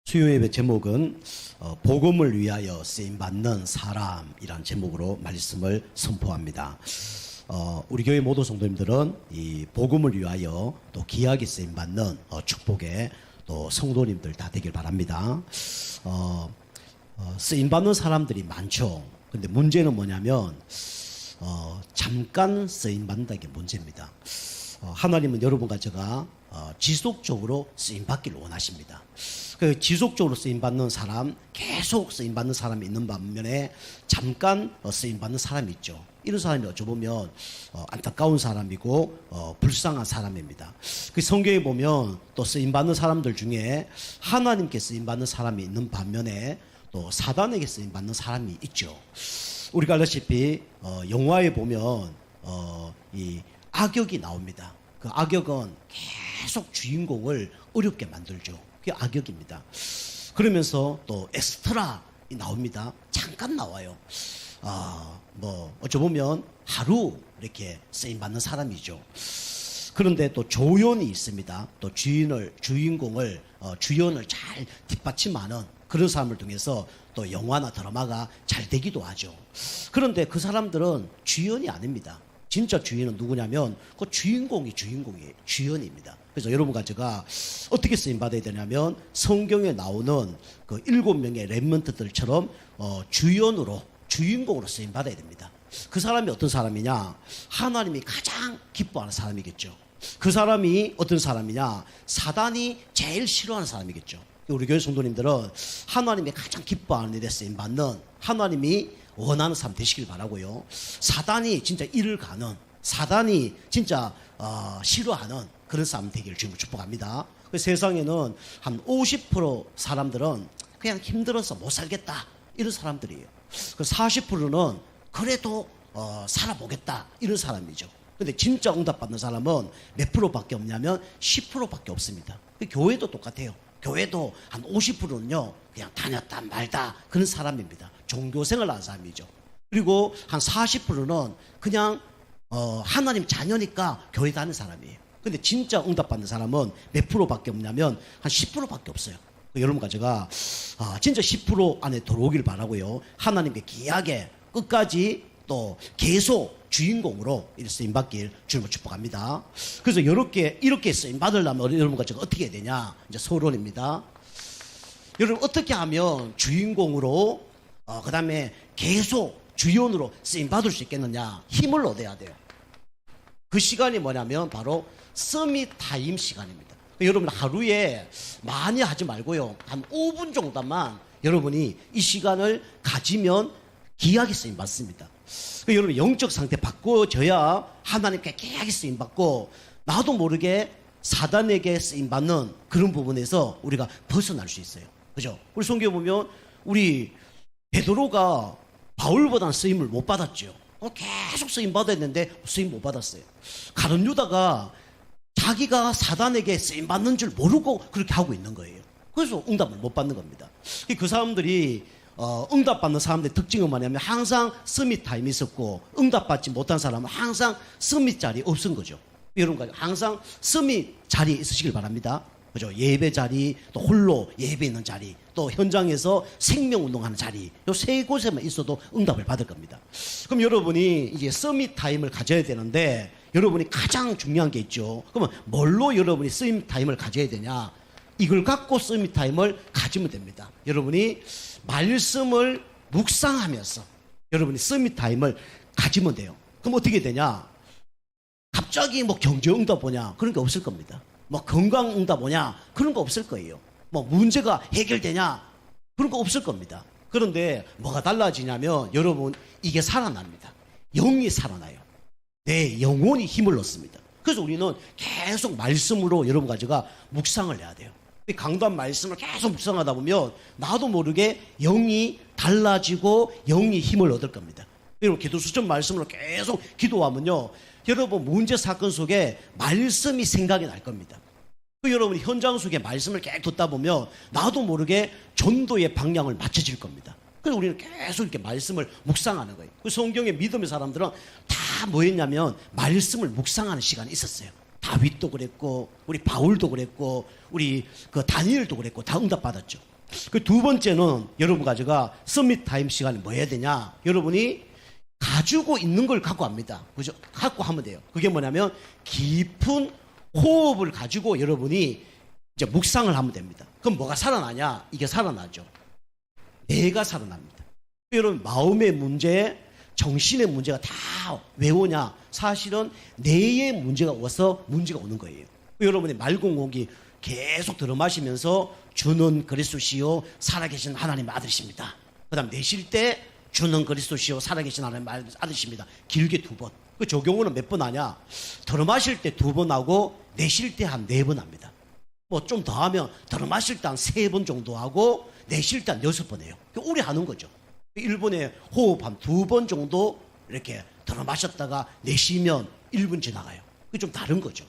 수요 예배 제목은 복음을 위하여 쓰임받는 사람이란 제목으로 말씀을 선포합니다. 우리 교회 모든 성도님들은 이 복음을 위하여 또 귀하게 쓰임받는 축복의 또 성도님들 다 되길 바랍니다. 쓰임받는 사람들이 많죠. 근데 문제는 뭐냐면 잠깐 쓰임받는다는 게 문제입니다. 하나님은 여러분과 제가 지속적으로 쓰임받기를 원하십니다. 그 지속적으로 쓰임받는 사람, 계속 쓰임받는 사람이 있는 반면에 잠깐 쓰임받는 사람이 있죠. 이런 사람이 어쩌보면 안타까운 사람이고 불쌍한 사람입니다. 그 성경에 보면 또 쓰임받는 사람들 중에 하나님께 쓰임받는 사람이 있는 반면에 또 사단에게 쓰임받는 사람이 있죠. 우리가 알다시피 영화에 보면 이 악역이 나옵니다. 그 악역은 계속 주인공을 어렵게 만들죠. 그게 악역입니다. 그러면서 또 엑스트라 나옵니다. 잠깐 나와요. 어쩌보면 하루 이렇게 쓰임받는 사람이죠. 그런데 또 조연이 있습니다. 또 주인공을 주연을 잘 뒷받침하는 그런 사람을 통해서 또 영화나 드라마가 잘 되기도 하죠. 그런데 그 사람들은 주연이 아닙니다. 진짜 주인은 누구냐면 그 주인공이 주연입니다. 그래서 여러분과 제가 어떻게 쓰임받아야 되냐면 성경에 나오는 그 7명의 렘넌트들처럼 주인공으로 쓰임받아야 됩니다. 그 사람이 어떤 사람이냐? 하나님이 가장 기뻐하는 사람이겠죠. 그 사람이 어떤 사람이냐? 사단이 제일 싫어하는 사람이겠죠. 우리 교회 성도님들은 하나님이 가장 기뻐하는 일에 쓰임받는 하나님이 원하는 사람 되시길 바라고요. 사단이 진짜 이를 가는, 사단이 진짜 싫어하는 그런 사람 되기를 주님을 축복합니다. 세상에는 한 50% 사람들은 그냥 힘들어서 못 살겠다 이런 사람들이에요. 40%는 그래도 살아보겠다 이런 사람이죠. 근데 진짜 응답받는 사람은 몇 프로밖에 없냐면 10%밖에 없습니다. 교회도 똑같아요. 교회도 한 50%는요 그냥 다녔다 말다 그런 사람입니다. 종교생활 하는 사람이죠. 그리고 한 40%는 그냥 하나님 자녀니까 교회 다니는 사람이에요. 근데 진짜 응답받는 사람은 몇 프로밖에 없냐면 한 10%밖에 없어요. 여러분과 제가 진짜 10% 안에 들어오길 바라고요. 하나님께 귀하게 끝까지 또 계속 주인공으로 쓰임받길 주님을 축복합니다. 그래서 이렇게 쓰임받으려면 여러분과 제가 어떻게 해야 되냐? 이제 서론입니다. 여러분 어떻게 하면 주인공으로 그 다음에 계속 주연으로 쓰임받을 수 있겠느냐? 힘을 얻어야 돼요. 그 시간이 뭐냐면 바로 서밋 타임 시간입니다. 여러분 하루에 많이 하지 말고요. 한 5분 정도만 여러분이 이 시간을 가지면 귀하게 쓰임받습니다. 여러분 영적 상태 바꿔져야 하나님께 귀하게 쓰임받고 나도 모르게 사단에게 쓰임받는 그런 부분에서 우리가 벗어날 수 있어요. 그죠? 우리 성경에 보면 우리 베드로가 바울보다는 쓰임을 못 받았죠. 계속 쓰임 받았는데 쓰임 못 받았어요. 가룟 유다가 자기가 사단에게 쓰임 받는 줄 모르고 그렇게 하고 있는 거예요. 그래서 응답을 못 받는 겁니다. 그 사람들이 응답받는 사람들의 특징은 뭐냐면 항상 서밋 타임이 있었고 응답받지 못한 사람은 항상 서밋 자리 없은 거죠. 여러분 항상 서밋 자리에 있으시길 바랍니다. 그죠? 예배 자리, 또 홀로 예배 있는 자리, 또 현장에서 생명운동하는 자리, 이 세 곳에만 있어도 응답을 받을 겁니다. 그럼 여러분이 이제 서밋 타임을 가져야 되는데 여러분이 가장 중요한 게 있죠. 그러면 뭘로 여러분이 서밋 타임을 가져야 되냐? 이걸 갖고 서밋 타임을 가지면 됩니다. 여러분이 말씀을 묵상하면서 여러분이 서밋 타임을 가지면 돼요. 그럼 어떻게 되냐? 갑자기 경제 응답 오냐? 그런 게 없을 겁니다. 건강 응답 오냐? 그런 거 없을 거예요. 문제가 해결되냐? 그런 거 없을 겁니다. 그런데 뭐가 달라지냐면 여러분 이게 살아납니다. 영이 살아나요. 내 영혼이 힘을 얻습니다. 그래서 우리는 계속 말씀으로 여러분과 제가 묵상을 해야 돼요. 강단 말씀을 계속 묵상하다 보면 나도 모르게 영이 달라지고 영이 힘을 얻을 겁니다. 여러분 기도 수천 말씀으로 계속 기도하면요 여러분 문제 사건 속에 말씀이 생각이 날 겁니다. 여러분 현장 속에 말씀을 계속 듣다 보면 나도 모르게 전도의 방향을 맞춰질 겁니다. 그래서 우리는 계속 이렇게 말씀을 묵상하는 거예요. 성경의 믿음의 사람들은 다 뭐였냐면 말씀을 묵상하는 시간이 있었어요. 다윗도 그랬고 우리 바울도 그랬고 우리 그 다니엘도 그랬고 다 응답받았죠. 그 두 번째는 여러분과 제가 서밋 타임 시간에 뭐 해야 되냐? 여러분이 가지고 있는 걸 갖고 합니다. 그죠? 갖고 하면 돼요. 그게 뭐냐면 깊은 호흡을 가지고 여러분이 이제 묵상을 하면 됩니다. 그럼 뭐가 살아나냐? 이게 살아나죠. 뇌가 살아납니다. 여러분 마음의 문제, 정신의 문제가 다 왜 오냐? 사실은 뇌의 문제가 와서 문제가 오는 거예요. 여러분이 맑은 공기 계속 들어마시면서 주는 그리스도시요 살아계신 하나님의 아들이십니다. 그 다음 내쉴 때 주는 그리스도시요 살아계신 하나님의 아들이십니다. 길게 2번. 그 적용은 몇 번 하냐? 들어마실 때 2번 하고 내쉴 때 한 4번 합니다. 뭐 좀 더 하면 들어마실 때 한 3번 정도 하고 내쉴 때 한 6번 해요. 오래 하는 거죠. 1분에 호흡 한 2번 정도 이렇게 들어마셨다가 내쉬면 1분 지나가요. 그게 좀 다른 거죠.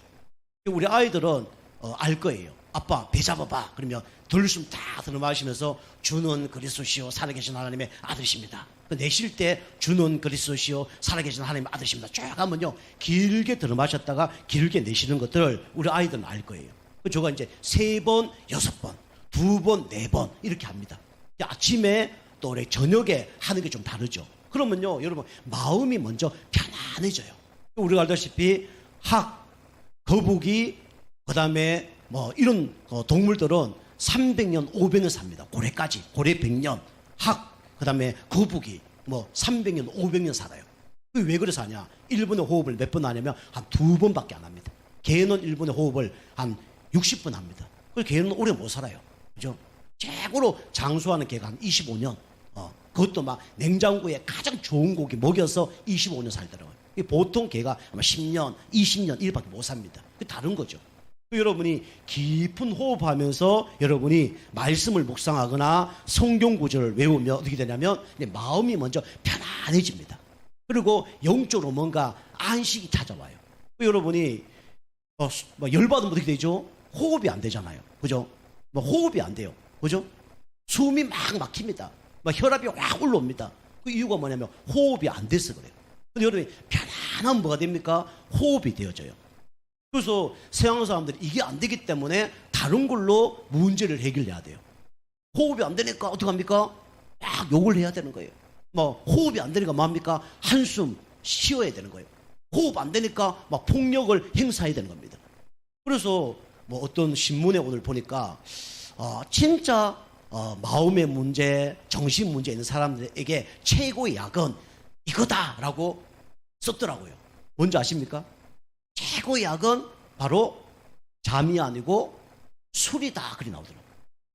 우리 아이들은 알 거예요. 아빠 배 잡아봐. 그러면 들숨 다 들어마시면서 주는 그리스도시요 살아계신 하나님의 아들이십니다. 내쉴 때 주는 그리스도시요 살아계신 하나님의 아들이십니다. 쭉 하면요 길게 들어마셨다가 길게 내쉬는 것들을 우리 아이들은 알 거예요. 저가 이제 3번, 6번, 2번, 4번 이렇게 합니다. 아침에 또 우리 저녁에 하는 게 좀 다르죠. 그러면요 여러분 마음이 먼저 편안해져요. 우리가 알다시피 학, 거북이, 그 다음에 뭐 이런 동물들은 300년, 500년 삽니다. 고래까지, 고래 100년, 학, 그 다음에 거북이 뭐 300년, 500년 살아요. 왜 그래서 하냐? 1분의 호흡을 몇 번 하냐면 한 2번밖에 안 합니다. 개는 1분의 호흡을 한 60번 합니다. 그래서 개는 오래 못 살아요. 그죠? 최고로 장수하는 개가 한 25년. 그것도 막 냉장고에 가장 좋은 고기 먹여서 25년 살더라고요. 보통 개가 아마 10년, 20년 이렇게밖에 못 삽니다. 그게 다른 거죠. 여러분이 깊은 호흡하면서 여러분이 말씀을 묵상하거나 성경 구절을 외우면 어떻게 되냐면 마음이 먼저 편안해집니다. 그리고 영적으로 뭔가 안식이 찾아와요. 여러분이 열받으면 어떻게 되죠? 호흡이 안 되잖아요. 그죠? 호흡이 안 돼요. 그죠? 숨이 막 막힙니다. 혈압이 확 올라옵니다. 그 이유가 뭐냐면 호흡이 안 돼서 그래요. 근데 여러분이 편안하면 뭐가 됩니까? 호흡이 되어져요. 그래서 서양 사람들이 이게 안 되기 때문에 다른 걸로 문제를 해결해야 돼요. 호흡이 안 되니까 어떡합니까? 막 욕을 해야 되는 거예요. 호흡이 안 되니까 뭐합니까? 한숨 쉬어야 되는 거예요. 호흡 안 되니까 막 폭력을 행사해야 되는 겁니다. 그래서 어떤 신문에 오늘 보니까 진짜 마음의 문제, 정신 문제 있는 사람들에게 최고의 약은 이거다라고 썼더라고요. 뭔지 아십니까? 최고의 약은 바로 잠이 아니고 술이다 그리 나오더라고요.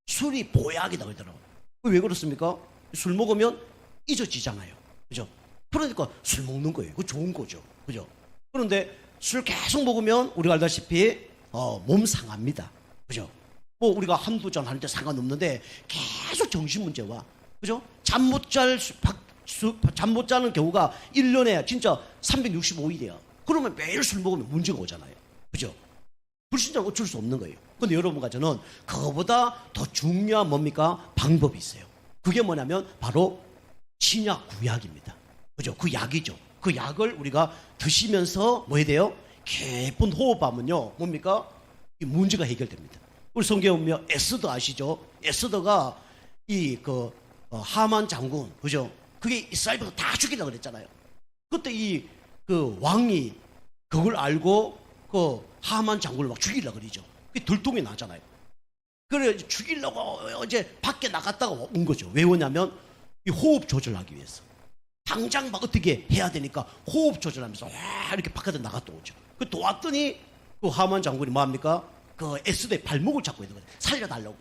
술이 보약이다 그러더라고요. 왜 그렇습니까? 술 먹으면 잊어지잖아요. 그죠? 그러니까 술 먹는 거예요. 그거 좋은 거죠. 그죠? 그런데 술 계속 먹으면 우리가 알다시피 몸 상합니다. 그죠? 우리가 한두 잔 하는데 상관없는데 계속 정신 문제와 그죠? 잠 못 자는 경우가 1년에 진짜 365일이에요. 그러면 매일 술 먹으면 문제가 오잖아요. 그죠? 불신자는 어쩔 수 없는 거예요. 근데 여러분과 저는 그거보다 더 중요한 뭡니까? 방법이 있어요. 그게 뭐냐면 바로 신약 구약입니다. 그죠? 그 약이죠. 그 약을 우리가 드시면서 뭐 해야 돼요? 깊은 호흡하면요. 뭡니까? 이 문제가 해결됩니다. 우리 성경에 보면 에스더 아시죠? 에스더가 하만 장군, 그죠? 그게 이스라엘부터 다 죽이려고 그랬잖아요. 그때 그 왕이 그걸 알고 하만 장군을 막 죽이려고 그러죠. 그게 들통이 나잖아요. 그래 죽이려고 어제 밖에 나갔다가 온 거죠. 왜 오냐면 이 호흡 조절하기 위해서. 당장 막 어떻게 해야 되니까 호흡 조절하면서 이렇게 바깥에 나갔다 오죠. 또 왔더니 그 하만 장군이 뭐합니까? 그 에스더의 발목을 잡고 있는 거예요. 살려달라고.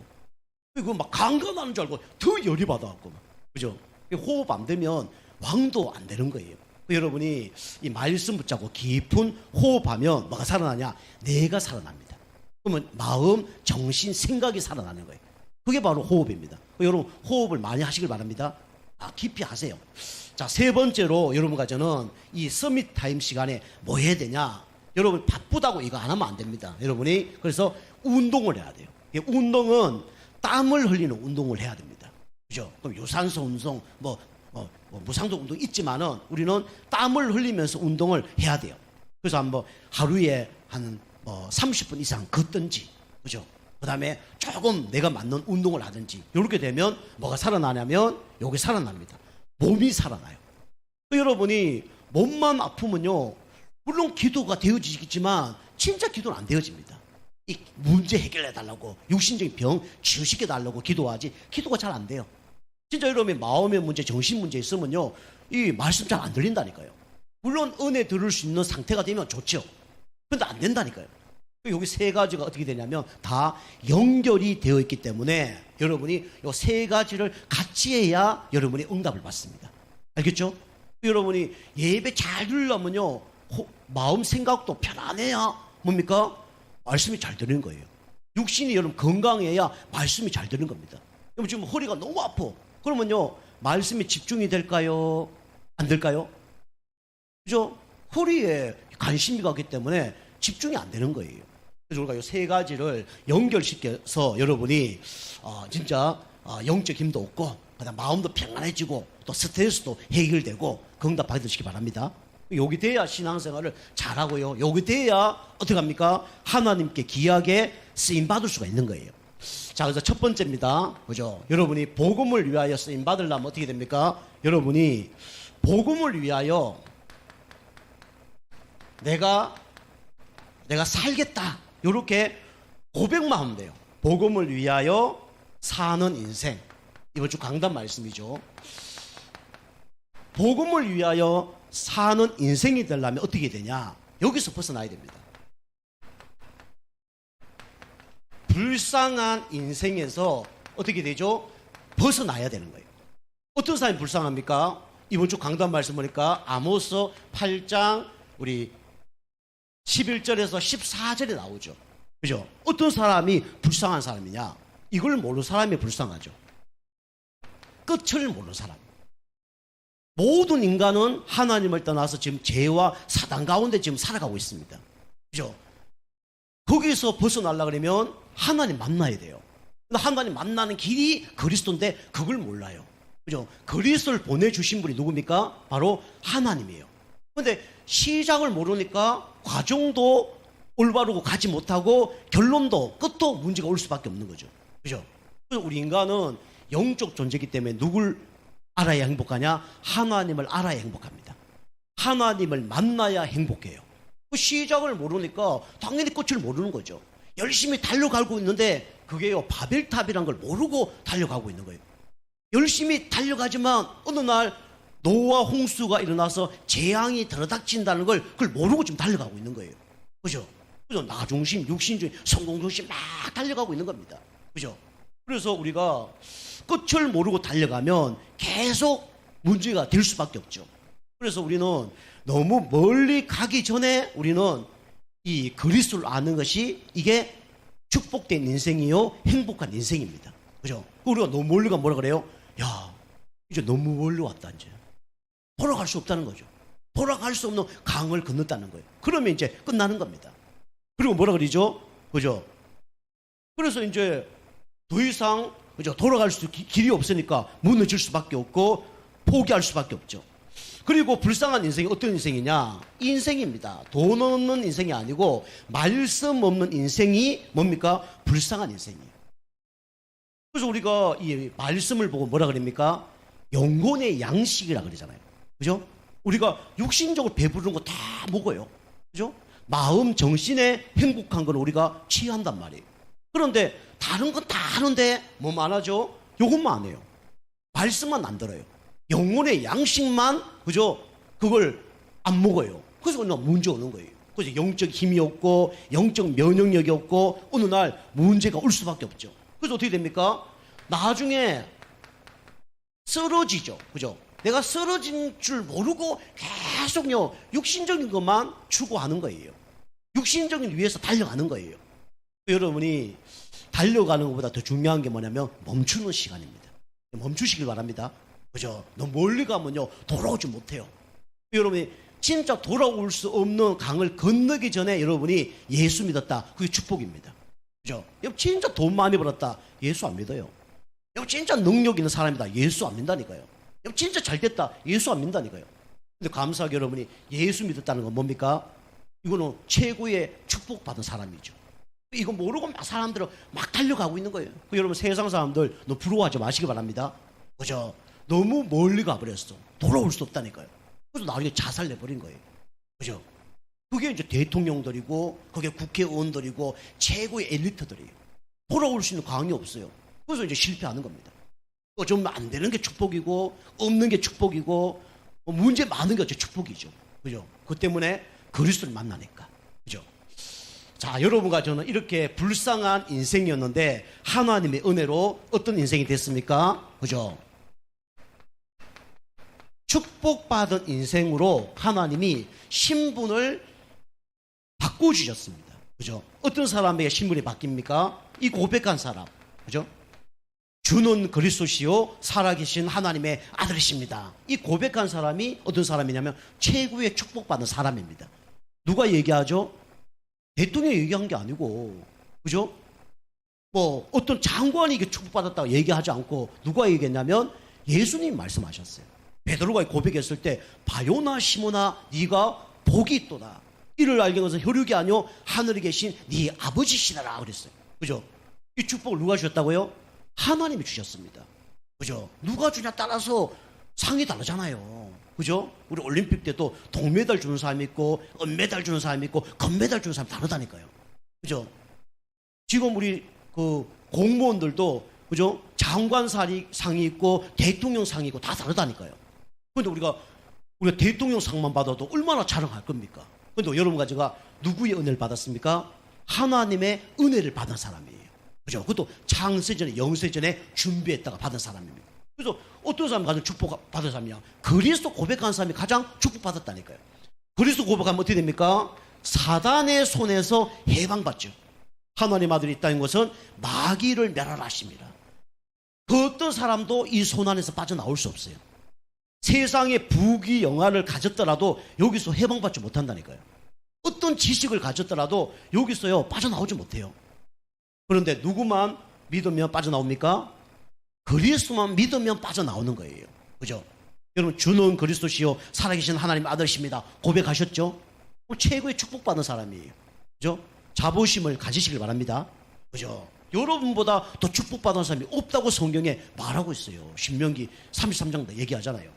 그리고 막 강간하는 줄 알고 더 열이 받아갖고. 그죠? 호흡 안 되면 왕도 안 되는 거예요. 여러분이 이 말씀 붙잡고 깊은 호흡하면 뭐가 살아나냐? 뇌가 살아납니다. 그러면 마음, 정신, 생각이 살아나는 거예요. 그게 바로 호흡입니다. 여러분 호흡을 많이 하시길 바랍니다. 깊이 하세요. 자, 3번째로 여러분과 저는 이 서밋 타임 시간에 뭐 해야 되냐? 여러분 바쁘다고 이거 안 하면 안 됩니다. 여러분이 그래서 운동을 해야 돼요. 운동은 땀을 흘리는 운동을 해야 됩니다. 그죠? 그럼 유산소 운동, 무상도 운동 있지만은 우리는 땀을 흘리면서 운동을 해야 돼요. 그래서 한번 하루에 한 30분 이상 걷든지, 그죠? 그 다음에 조금 내가 맞는 운동을 하든지 이렇게 되면 뭐가 살아나냐면 요게 살아납니다. 몸이 살아나요. 여러분이 몸만 아프면요, 물론 기도가 되어지겠지만 진짜 기도는 안 되어집니다. 이 문제 해결해 달라고, 육신적인 병 치유시켜 달라고 기도하지 기도가 잘 안 돼요. 진짜 여러분이 마음의 문제, 정신 문제 있으면요, 이 말씀 잘 안 들린다니까요. 물론 은혜 들을 수 있는 상태가 되면 좋죠. 근데 안 된다니까요. 여기 세 가지가 어떻게 되냐면 다 연결이 되어 있기 때문에 여러분이 이 세 가지를 같이 해야 여러분이 응답을 받습니다. 알겠죠? 여러분이 예배 잘 들으려면요, 마음 생각도 편안해야 뭡니까? 말씀이 잘 되는 거예요. 육신이 여러분 건강해야 말씀이 잘 되는 겁니다. 여러분 지금 허리가 너무 아파. 그러면요, 말씀에 집중이 될까요? 안 될까요? 그죠? 허리에 관심이 가기 때문에 집중이 안 되는 거예요. 그래서 우리가 이 세 가지를 연결시켜서 여러분이 진짜 영적 힘도 얻고, 그다음 마음도 평안해지고, 또 스트레스도 해결되고 응답 받으시기 바랍니다. 여기 돼야 신앙생활을 잘하고요. 여기 돼야 어떻게 합니까? 하나님께 귀하게 쓰임 받을 수가 있는 거예요. 자, 그래서 첫 번째입니다. 그죠? 여러분이 복음을 위하여 쓰임 받으려면 어떻게 됩니까? 여러분이 복음을 위하여 내가 살겠다, 이렇게 고백만 하면 돼요. 복음을 위하여 사는 인생. 이번 주 강단 말씀이죠. 복음을 위하여 사는 인생이 되려면 어떻게 되냐? 여기서 벗어나야 됩니다. 불쌍한 인생에서 어떻게 되죠? 벗어나야 되는 거예요. 어떤 사람이 불쌍합니까? 이번 주 강단 말씀 보니까 아모스 8장 우리 11절에서 14절에 나오죠. 그죠? 어떤 사람이 불쌍한 사람이냐? 이걸 모르는 사람이 불쌍하죠. 끝을 모르는 사람. 모든 인간은 하나님을 떠나서 지금 죄와 사단 가운데 지금 살아가고 있습니다. 그죠? 거기서 벗어나려고 그러면 하나님 만나야 돼요. 근데 하나님 만나는 길이 그리스도인데 그걸 몰라요. 그죠? 그리스도를 보내주신 분이 누굽니까? 바로 하나님이에요. 근데 시작을 모르니까 과정도 올바르고 가지 못하고 결론도 끝도 문제가 올 수밖에 없는 거죠. 그죠? 그래서 우리 인간은 영적 존재이기 때문에 누굴 알아야 행복하냐? 하나님을 알아야 행복합니다. 하나님을 만나야 행복해요. 그 시작을 모르니까 당연히 끝을 모르는 거죠. 열심히 달려가고 있는데 그게요, 바벨탑이란 걸 모르고 달려가고 있는 거예요. 열심히 달려가지만 어느 날 노아 홍수가 일어나서 재앙이 들어닥친다는 걸 그걸 모르고 지금 달려가고 있는 거예요. 그죠? 그죠? 나 중심, 육신 중심, 성공 중심 막 달려가고 있는 겁니다. 그죠? 그래서 우리가 끝을 모르고 달려가면 계속 문제가 될 수밖에 없죠. 그래서 우리는 너무 멀리 가기 전에 우리는 이 그리스도를 아는 것이 이게 축복된 인생이요, 행복한 인생입니다. 그죠? 우리가 너무 멀리 가면 뭐라 그래요? 야, 이제 너무 멀리 왔다, 이제. 돌아갈 수 없다는 거죠. 돌아갈 수 없는 강을 건넜다는 거예요. 그러면 이제 끝나는 겁니다. 그리고 뭐라 그러죠? 그죠? 그래서 이제 더 이상 그죠? 돌아갈 수 길이 없으니까 무너질 수밖에 없고 포기할 수밖에 없죠. 그리고 불쌍한 인생이 어떤 인생이냐? 인생입니다. 돈 없는 인생이 아니고 말씀 없는 인생이 뭡니까? 불쌍한 인생이에요. 그래서 우리가 이 말씀을 보고 뭐라 그럽니까? 영혼의 양식이라 그러잖아요. 그죠? 우리가 육신적으로 배부른 거 다 먹어요. 그죠? 마음, 정신에 행복한 건 우리가 취한단 말이에요. 그런데 다른 건 다 하는데 뭐만 하죠? 요것만 안 해요. 말씀만 안 들어요. 영혼의 양식만, 그죠? 그걸 안 먹어요. 그래서 그냥 문제 오는 거예요. 그래서 영적 힘이 없고 영적 면역력이 없고 어느 날 문제가 올 수밖에 없죠. 그래서 어떻게 됩니까? 나중에 쓰러지죠. 그죠? 내가 쓰러진 줄 모르고 계속요, 육신적인 것만 추구하는 거예요. 육신적인 위해서 달려가는 거예요. 여러분이 달려가는 것보다 더 중요한 게 뭐냐면 멈추는 시간입니다. 멈추시길 바랍니다. 그죠? 너무 멀리 가면요, 돌아오지 못해요. 여러분이 진짜 돌아올 수 없는 강을 건너기 전에 여러분이 예수 믿었다. 그게 축복입니다. 그죠? 진짜 돈 많이 벌었다. 예수 안 믿어요. 진짜 능력 있는 사람이다. 예수 안 믿다니까요. 진짜 잘 됐다. 예수 안 믿다니까요. 근데 감사하게 여러분이 예수 믿었다는 건 뭡니까? 이거는 최고의 축복받은 사람이죠. 이거 모르고 막 사람들은 막 달려가고 있는 거예요. 여러분 세상 사람들 너무 부러워하지 마시기 바랍니다. 그죠? 너무 멀리 가버렸어. 돌아올 수 없다니까요. 그래서 나중에 자살 내버린 거예요. 그죠? 그게 이제 대통령들이고 그게 국회의원들이고 최고의 엘리트들이에요. 돌아올 수 있는 강이 없어요. 그래서 이제 실패하는 겁니다. 좀 안 되는 게 축복이고 없는 게 축복이고 문제 많은 게 어째 축복이죠. 그죠? 그 때문에 그리스도를 만나니까. 그죠? 자, 여러분과 저는 이렇게 불쌍한 인생이었는데 하나님의 은혜로 어떤 인생이 됐습니까? 그죠? 축복받은 인생으로 하나님이 신분을 바꿔주셨습니다. 그죠? 어떤 사람에게 신분이 바뀝니까? 이 고백한 사람. 그죠? 주는 그리스도시요 살아계신 하나님의 아들이십니다. 이 고백한 사람이 어떤 사람이냐면 최고의 축복받은 사람입니다. 누가 얘기하죠? 대통령이 얘기한 게 아니고, 그죠? 뭐 어떤 장관이 이게 축복받았다고 얘기하지 않고 누가 얘기했냐면 예수님이 말씀하셨어요. 베드로가 고백했을 때 바요나 시모나 네가 복이 있도다. 이를 알게 된 것은 혈육이 아니요 하늘에 계신 네 아버지시더라 그랬어요. 그죠? 이 축복을 누가 주셨다고요? 하나님이 주셨습니다. 그죠? 누가 주냐 따라서 상이 다르잖아요. 그죠? 우리 올림픽 때도 동메달 주는 사람이 있고 은메달 주는 사람이 있고 금메달 주는 사람이 다르다니까요. 그죠? 지금 우리 그 공무원들도 그죠? 장관상이 있고 대통령 상이 있고 다 다르다니까요. 그런데 우리가 대통령 상만 받아도 얼마나 자랑할 겁니까? 그런데 여러분과 제가 누구의 은혜를 받았습니까? 하나님의 은혜를 받은 사람이에요. 그죠? 그것도 창세전에 영세전에 준비했다가 받은 사람입니다. 그래서 어떤 사람이 가장 축복받은 사람이냐? 그리스도 고백한 사람이 가장 축복받았다니까요. 그리스도 고백하면 어떻게 됩니까? 사단의 손에서 해방받죠. 하나님 아들이 있다는 것은 마귀를 멸하라십니다. 그 어떤 사람도 이 손 안에서 빠져나올 수 없어요. 세상의 부귀 영화를 가졌더라도 여기서 해방받지 못한다니까요. 어떤 지식을 가졌더라도 여기서요 빠져나오지 못해요. 그런데 누구만 믿으면 빠져나옵니까? 그리스도만 믿으면 빠져나오는 거예요. 그죠? 여러분 주는 그리스도시요 살아계신 하나님 아들이십니다. 고백하셨죠? 최고의 축복받은 사람이에요. 그죠? 자부심을 가지시길 바랍니다. 그죠? 여러분보다 더 축복받은 사람이 없다고 성경에 말하고 있어요. 신명기 33장도 얘기하잖아요.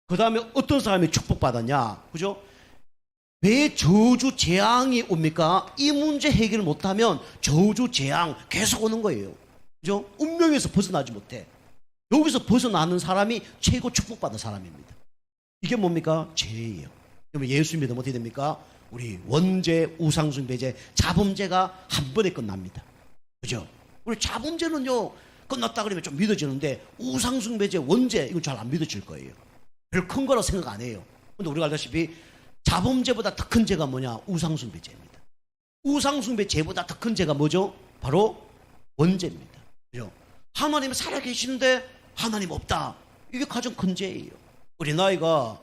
그 다음에 어떤 사람이 축복받았냐? 그죠? 왜 저주 재앙이 옵니까? 이 문제 해결을 못하면 저주 재앙 계속 오는 거예요. 그죠? 운명에서 벗어나지 못해. 여기서 벗어나는 사람이 최고 축복받은 사람입니다. 이게 뭡니까? 죄예요. 그러면 예수 믿으면 어떻게 됩니까? 우리 원죄, 우상숭배죄, 자범죄가 한 번에 끝납니다. 그죠? 우리 자범죄는요 끝났다 그러면 좀 믿어지는데 우상숭배죄, 원죄 이건 잘 안 믿어질 거예요. 별 큰 거라고 생각 안 해요. 근데 우리가 알다시피 자범죄보다 더 큰 죄가 뭐냐? 우상숭배죄입니다. 우상숭배죄보다 더 큰 죄가 뭐죠? 바로 원죄입니다. 그죠? 하나님 살아계시는데 하나님 없다. 이게 가장 큰 죄예요. 우리 나이가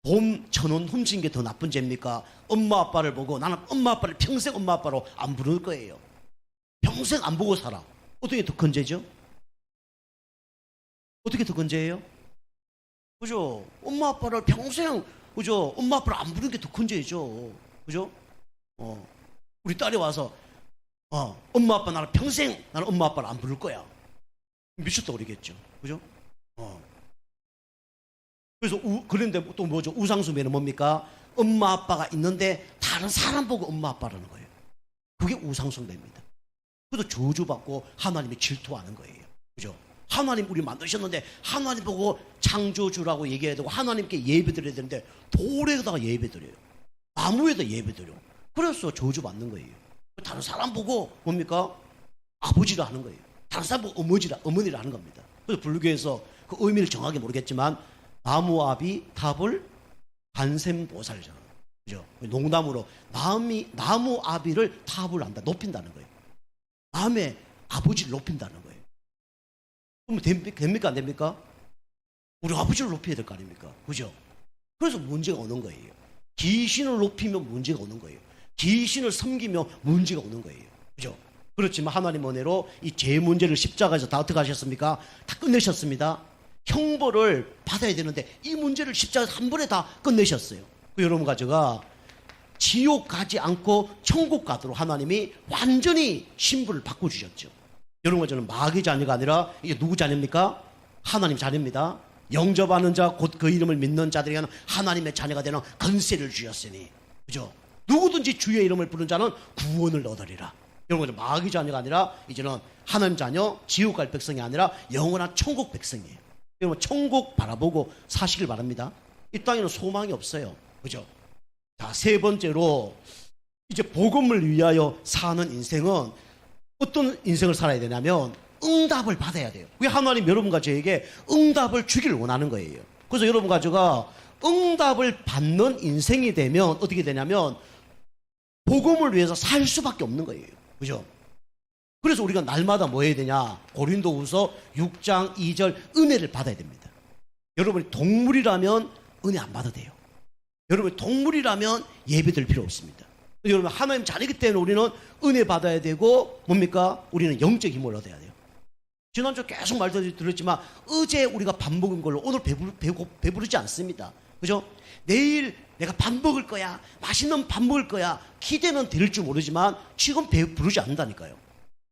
봄 1,000원 훔친 게 더 나쁜 죄입니까? 엄마 아빠를 보고 나는 엄마 아빠를 평생 엄마 아빠로 안 부를 거예요. 평생 안 보고 살아. 어떻게 더 큰 죄죠? 어떻게 더 큰 죄예요? 그죠? 엄마 아빠를 평생 그죠? 엄마 아빠를 안 부르는 게 더 큰 죄죠. 그죠? 우리 딸이 와서 엄마 아빠 나는 평생 나는 엄마 아빠를 안 부를 거야. 미쳤다고 그러겠죠. 그죠? 그래서 그런데 또 뭐죠? 우상숭배는 뭡니까? 엄마 아빠가 있는데 다른 사람 보고 엄마 아빠라는 거예요. 그게 우상숭배입니다. 그래도 저주받고 하나님이 질투하는 거예요. 그죠? 하나님 우리 만드셨는데 하나님 보고 창조주라고 얘기해야 되고 하나님께 예배드려야 되는데 돌에다가 예배드려요. 나무에다 예배드려. 그래서 저주받는 거예요. 다른 사람 보고 뭡니까? 아버지라 하는 거예요. 다른 사람 보고 어머니라 하는 겁니다. 그래서 불교에서 그 의미를 정확히 모르겠지만 나무아비 탑을 관세음보살이잖아요. 그죠? 농담으로 나무아비를 탑을 한다, 높인다는 거예요. 남의 아버지를 높인다는 거예요. 그러면 됩니까? 안 됩니까? 우리 아버지를 높여야 될 거 아닙니까? 그죠? 그래서 문제가 오는 거예요. 귀신을 높이면 문제가 오는 거예요. 귀신을 섬기면 문제가 오는 거예요. 그죠? 그렇지만 하나님 은혜로 이 죄 문제를 십자가에서 다 어떻게 하셨습니까? 다 끝내셨습니다. 형벌을 받아야 되는데 이 문제를 십자가에서 한 번에 다 끝내셨어요. 여러분과 제가 지옥 가지 않고 천국 가도록 하나님이 완전히 신분을 바꿔주셨죠. 여러분과 저는 마귀 자녀가 아니라 이게 누구 자녀입니까? 하나님 자녀입니다. 영접하는 자, 곧 그 이름을 믿는 자들에게는 하나님의 자녀가 되는 권세를 주셨으니, 그죠? 누구든지 주의 이름을 부른 자는 구원을 얻으리라. 여러분, 마귀 자녀가 아니라 이제는 하나님 자녀, 지옥 갈 백성이 아니라 영원한 천국 백성이에요. 여러분, 천국 바라보고 사시길 바랍니다. 이 땅에는 소망이 없어요. 그죠? 자, 세 번째로 이제 복음을 위하여 사는 인생은 어떤 인생을 살아야 되냐면 응답을 받아야 돼요. 왜 하나님 여러분과 저에게 응답을 주기를 원하는 거예요. 그래서 여러분과 제가 응답을 받는 인생이 되면 어떻게 되냐면 복음을 위해서 살 수밖에 없는 거예요. 그죠? 그래서 우리가 날마다 뭐 해야 되냐? 고린도후서 6장 2절 은혜를 받아야 됩니다. 여러분이 동물이라면 은혜 안 받아도 돼요. 여러분이 동물이라면 예배드릴 필요 없습니다. 여러분, 하나님 자녀이기 때문에 우리는 은혜 받아야 되고 뭡니까? 우리는 영적 힘을 얻어야 돼요. 지난주 계속 말씀드렸지만 어제 우리가 밥 먹은 걸로 오늘 배부르지 않습니다. 그죠? 내일 내가 밥 먹을 거야, 맛있는 밥 먹을 거야, 기대는 될 줄 모르지만 지금 배부르지 않는다니까요.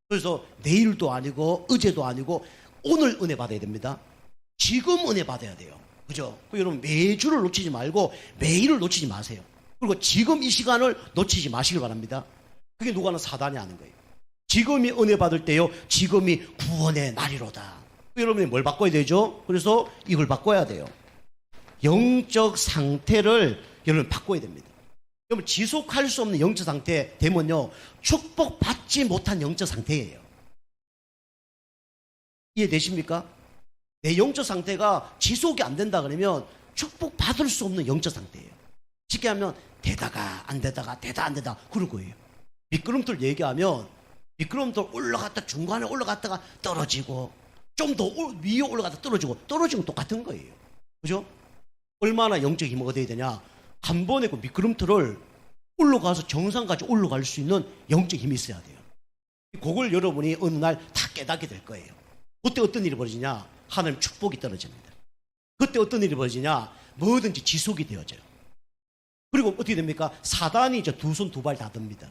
그래서 내일도 아니고 어제도 아니고 오늘 은혜 받아야 됩니다. 지금 은혜 받아야 돼요. 그죠? 여러분, 매주를 놓치지 말고 매일을 놓치지 마세요. 그리고 지금 이 시간을 놓치지 마시길 바랍니다. 그게 누가 하는 사단이 하는 거예요. 지금이 은혜 받을 때요, 지금이 구원의 날이로다. 여러분이 뭘 바꿔야 되죠? 그래서 이걸 바꿔야 돼요. 영적 상태를 여러분 바꿔야 됩니다. 여러분, 지속할 수 없는 영적 상태 되면요, 축복받지 못한 영적 상태예요. 이해되십니까? 내 영적 상태가 지속이 안 된다 그러면 축복받을 수 없는 영적 상태예요. 쉽게 하면 되다가 안 되다가 되다 안 되다 그럴 거예요. 미끄럼틀 얘기하면 미끄럼틀 올라갔다 중간에 올라갔다가 떨어지고 좀 더 위에 올라갔다 떨어지고 떨어지면 똑같은 거예요. 그죠? 얼마나 영적 힘을 얻어야 되냐? 한 번에 그 미끄럼틀을 올라가서 정상까지 올라갈 수 있는 영적 힘이 있어야 돼요. 그걸 여러분이 어느 날 다 깨닫게 될 거예요. 그때 어떤 일이 벌어지냐? 하나님 축복이 떨어집니다. 그때 어떤 일이 벌어지냐? 뭐든지 지속이 되어져요. 그리고 어떻게 됩니까? 사단이 이제 두 손 두 발 다 듭니다.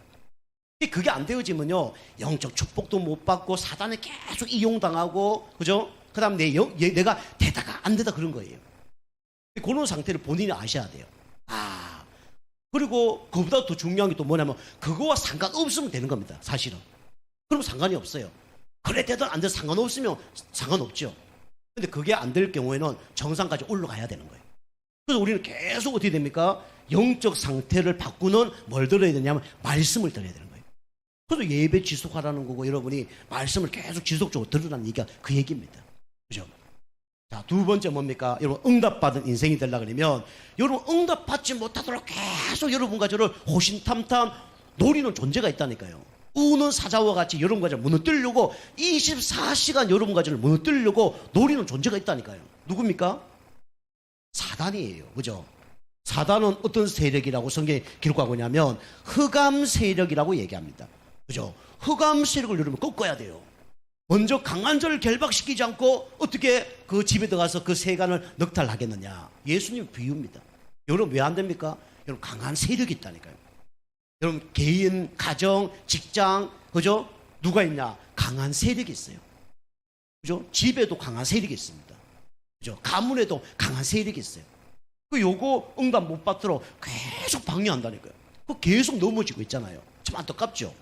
그게 안 되어지면요, 영적 축복도 못 받고 사단에 계속 이용당하고, 그죠? 그 다음 내가 되다가 안 되다 그런 거예요. 그런 상태를 본인이 아셔야 돼요. 그리고 그보다 더 중요한 게 또 뭐냐면 그거와 상관없으면 되는 겁니다. 사실은. 그럼 상관이 없어요. 그래 되든 안 되든 상관없으면 상관없죠. 근데 그게 안 될 경우에는 정상까지 올라가야 되는 거예요. 그래서 우리는 계속 어떻게 됩니까? 영적 상태를 바꾸는 뭘 들어야 되냐면 말씀을 들어야 되는 거예요. 그래서 예배 지속하라는 거고, 여러분이 말씀을 계속 지속적으로 들으라는 얘기가 그 얘기입니다. 그죠? 자, 두 번째 뭡니까? 여러분, 응답받은 인생이 되려고 그러면 여러분, 응답받지 못하도록 계속 여러분과 저를 호신탐탐 노리는 존재가 있다니까요. 우는 사자와 같이 여러분과 저를 무너뜨리려고 24시간 여러분과 저를 무너뜨리려고 노리는 존재가 있다니까요. 누굽니까? 사단이에요. 그죠? 사단은 어떤 세력이라고 성경에 기록하고 있냐면 흑암 세력이라고 얘기합니다. 그죠? 흑암 세력을 여러분 꺾어야 돼요. 먼저 강한 자를 결박시키지 않고 어떻게 그 집에 들어가서 그 세간을 넉탈하겠느냐? 예수님 비유입니다. 여러분 왜 안 됩니까? 여러분 강한 세력이 있다니까요. 여러분 개인, 가정, 직장, 그죠? 누가 있냐? 강한 세력이 있어요. 그죠? 집에도 강한 세력이 있습니다. 그죠? 가문에도 강한 세력이 있어요. 그 요거 응답 못 받도록 계속 방해한다니까요. 그 계속 넘어지고 있잖아요. 참 안타깝죠?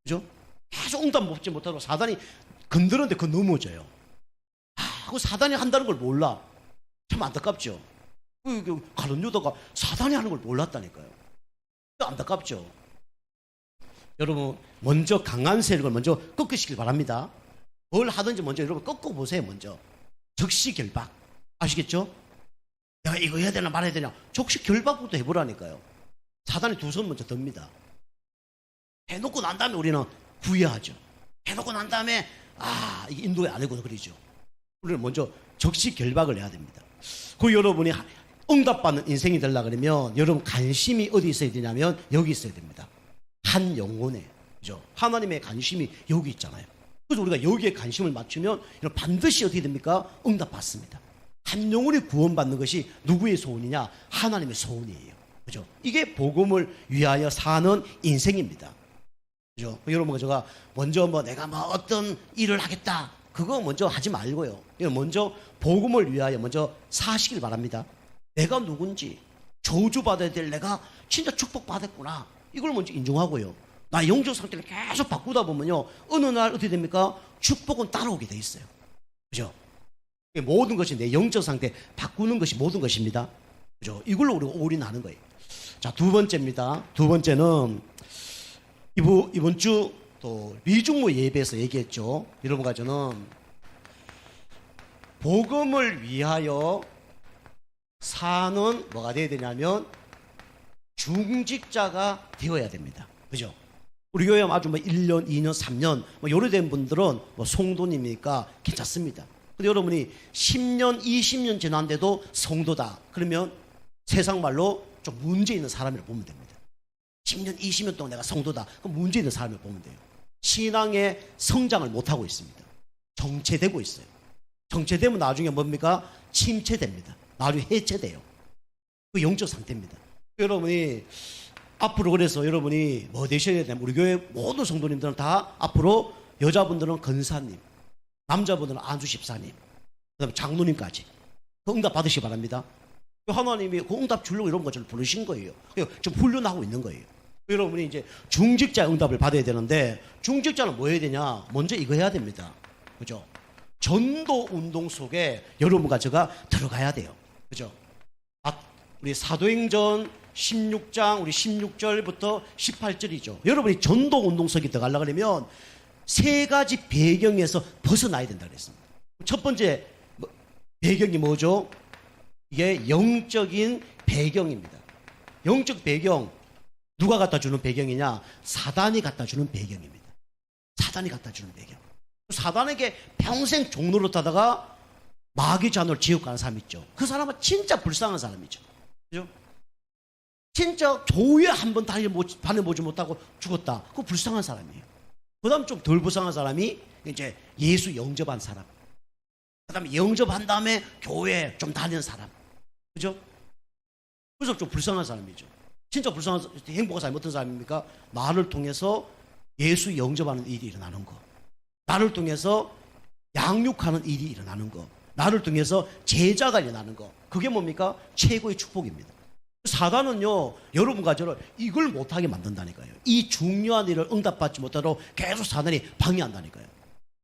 그죠? 계속 응답 받지 못하도록 사단이 건드는데 그 넘어져요. 그 사단이 한다는 걸 몰라. 참 안타깝죠? 가룟 유다가 사단이 하는 걸 몰랐다니까요. 안타깝죠? 여러분, 먼저 강한 세력을 먼저 꺾으시길 바랍니다. 뭘 하든지 먼저 여러분 꺾어보세요. 먼저 적시결박 아시겠죠? 내가 이거 해야 되나 말아야 되냐, 적시결박부터 해보라니까요. 사단이 두 손 먼저 듭니다. 해놓고 난 다음에 우리는 구애하죠. 해놓고 난 다음에 이게 인도에 안 되고 그러죠. 우리는 먼저 적시결박을 해야 됩니다. 그 여러분이 응답받는 인생이 되려고 그러면 여러분 관심이 어디 있어야 되냐면 여기 있어야 됩니다. 한 영혼에, 그죠? 하나님의 관심이 여기 있잖아요. 그래서 우리가 여기에 관심을 맞추면 반드시 어떻게 됩니까? 응답받습니다. 한 영혼이 구원받는 것이 누구의 소원이냐? 하나님의 소원이에요. 그죠? 이게 복음을 위하여 사는 인생입니다. 그죠? 여러분, 제가 먼저 내가 어떤 일을 하겠다. 그거 먼저 하지 말고요. 먼저 복음을 위하여 먼저 사시길 바랍니다. 내가 누군지, 저주받아야 될 내가 진짜 축복받았구나. 이걸 먼저 인정하고요. 나 영적 상태를 계속 바꾸다 보면요. 어느 날 어떻게 됩니까? 축복은 따라오게 돼 있어요. 그죠? 모든 것이 내 영적 상태 바꾸는 것이 모든 것입니다. 그죠? 이걸로 우리가 올인하는 거예요. 자, 두 번째입니다. 두 번째는 이번 주 또 리중모 예배에서 얘기했죠. 여러분과 저는 복음을 위하여 사는 뭐가 되어야 되냐면 중직자가 되어야 됩니다. 그죠? 우리 교회 아주 1년, 2년, 3년 요래된 분들은 성도님이니까 괜찮습니다. 근데 여러분이 10년, 20년 지났는데도 성도다. 그러면 세상 말로 좀 문제 있는 사람이라고 보면 됩니다. 10년, 20년 동안 내가 성도다. 그럼 문제 있는 사람을 보면 돼요. 신앙의 성장을 못하고 있습니다. 정체되고 있어요. 정체되면 나중에 뭡니까? 침체됩니다. 나중에 해체돼요. 그 영적 상태입니다. 여러분이 앞으로 그래서 여러분이 뭐 되셔야 되냐면 우리 교회 모든 성도님들은 다 앞으로 여자분들은 건사님, 남자분들은 안수집사님, 그다음에 장로님까지 그 응답 받으시기 바랍니다. 하나님이 그 응답 주려고 이런 것을 부르신 거예요. 좀 훈련하고 있는 거예요. 여러분이 이제 중직자 응답을 받아야 되는데 중직자는 뭐 해야 되냐? 먼저 이거 해야 됩니다. 그죠? 전도 운동 속에 여러분과 제가 들어가야 돼요. 그죠? 우리 사도행전 16장 우리 16절부터 18절이죠. 여러분이 전도 운동 속에 들어가려고 하면 세 가지 배경에서 벗어나야 된다고 그랬습니다. 첫 번째 배경이 뭐죠? 이게 영적인 배경입니다. 영적 배경 누가 갖다 주는 배경이냐? 사단이 갖다 주는 배경입니다. 사단이 갖다 주는 배경. 사단에게 평생 종로로 타다가 마귀 잔으로 지옥 가는 사람 있죠. 그 사람은 진짜 불쌍한 사람이죠. 그죠? 진짜 교회 한 번 다녀보지 못하고 죽었다. 그거 불쌍한 사람이에요. 그 다음 좀 덜 불쌍한 사람이 이제 예수 영접한 사람. 그 다음에 영접한 다음에 교회 좀 다니는 사람. 그죠? 그래서 좀 불쌍한 사람이죠. 진짜 불쌍한, 행복한 사람이 어떤 사람입니까? 나를 통해서 예수 영접하는 일이 일어나는 거. 나를 통해서 양육하는 일이 일어나는 거. 나를 통해서 제자가 일어나는 거. 그게 뭡니까? 최고의 축복입니다. 사단은요, 여러분과 저를 이걸 못하게 만든다니까요. 이 중요한 일을 응답받지 못하도록 계속 사단이 방해한다니까요.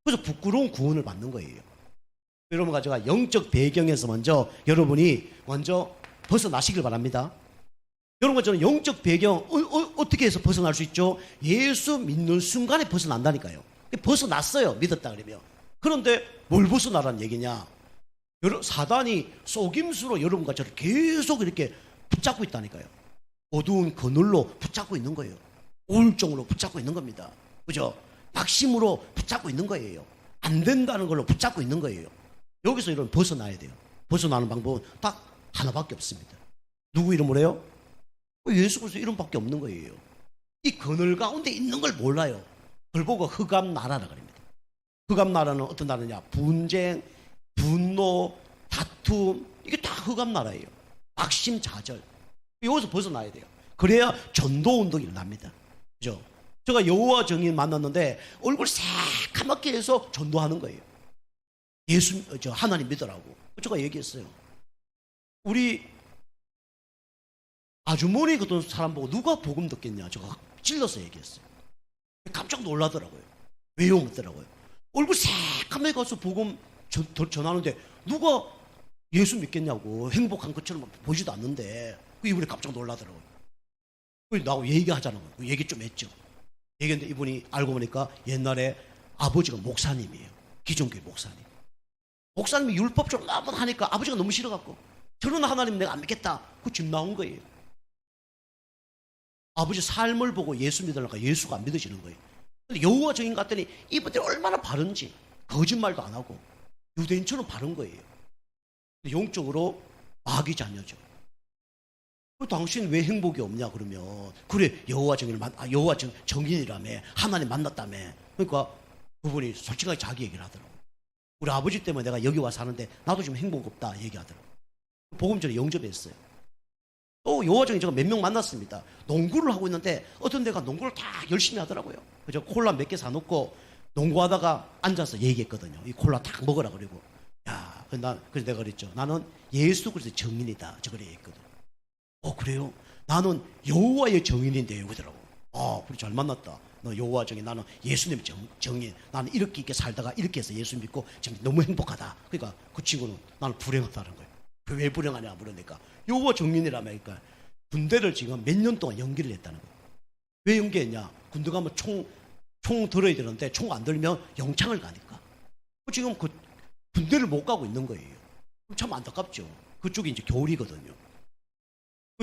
그래서 부끄러운 구원을 받는 거예요. 여러분과 제가 영적 배경에서 여러분이 먼저 벗어나시길 바랍니다. 여러분과 저는 영적 배경 어떻게 해서 벗어날 수 있죠? 예수 믿는 순간에 벗어난다니까요. 벗어났어요. 믿었다 그러면. 그런데 뭘 벗어나라는 얘기냐? 사단이 속임수로 여러분과 저를 계속 이렇게 붙잡고 있다니까요. 어두운 그늘로 붙잡고 있는 거예요. 우울증으로 붙잡고 있는 겁니다. 그죠? 낙심으로 붙잡고 있는 거예요. 안 된다는 걸로 붙잡고 있는 거예요. 여기서 이런 벗어나야 돼요. 벗어나는 방법은 딱 하나밖에 없습니다. 누구 이름으로 해요? 예수 그리스도 이름밖에 없는 거예요. 이 그늘 가운데 있는 걸 몰라요. 그걸 보고 흑암 나라라 그럽니다. 흑암 나라는 어떤 나라냐? 분쟁, 분노, 다툼, 이게 다 흑암 나라예요. 낙심, 좌절. 여기서 벗어나야 돼요. 그래야 전도 운동이 일어납니다. 그죠? 제가 여호와 증인 만났는데 얼굴 새까맣게 해서 전도하는 거예요. 하나님 믿으라고. 제가 얘기했어요. 우리 아주머니 같은 사람 보고 누가 복음 듣겠냐. 제가 찔러서 얘기했어요. 깜짝 놀라더라고요. 왜요? 묻더라고요. 얼굴 새까맣게 가서 복음 전하는데 누가 예수 믿겠냐고. 행복한 것처럼 보지도 않는데 이분이 깜짝 놀라더라고요. 그래서 나하고 얘기하자는 거예요. 얘기 좀 했죠. 얘기했는데 이분이 알고 보니까 옛날에 아버지가 목사님이에요. 기존교회 목사님. 목사님이 율법적으로 너무 하니까 아버지가 너무 싫어갖고 저런 하나님 내가 안 믿겠다. 그 집 나온 거예요. 아버지 삶을 보고 예수 믿으려니까 예수가 안 믿어지는 거예요. 근데 여호와 증인 갔더니 이분들이 얼마나 바른지 거짓말도 안 하고 유대인처럼 바른 거예요. 영적으로 마귀 자녀죠. 당신 왜 행복이 없냐 그러면 그래 여호와 증인이라며 하나님 만났다며. 그러니까 그분이 솔직하게 자기 얘기를 하더라고요. 우리 아버지 때문에 내가 여기 와서 사는데 나도 지금 행복 없다 얘기하더라고요. 복음 전에 영접했어요. 또 여호와정이 제가 몇 명 만났습니다. 농구를 하고 있는데 어떤 데가 농구를 다 열심히 하더라고요. 그죠? 콜라 몇 개 사놓고 농구하다가 앉아서 얘기했거든요. 이 콜라 다 먹으라 그러고. 야, 그래서 내가 그랬죠. 나는 예수 그리스도의 정인이다. 저 그래 했거든. 그래요? 나는 여호와의 정인인데요. 그러더라고. 우리 잘 만났다. 너 여호와 정인, 나는 예수님 정인. 나는 이렇게 살다가 이렇게 해서 예수 믿고 지금 너무 행복하다. 그러니까 그 친구는 나는 불행하다는 거예요. 왜 불행하냐 물으니까 여호와 정인이라며. 그러니까 군대를 지금 몇 년 동안 연기를 했다는 거예요. 왜 연기했냐? 군대 가면 총 들어야 되는데 총 안 들면 영창을 가니까. 지금 그 군대를 못 가고 있는 거예요. 참 안타깝죠. 그쪽이 이제 겨울이거든요.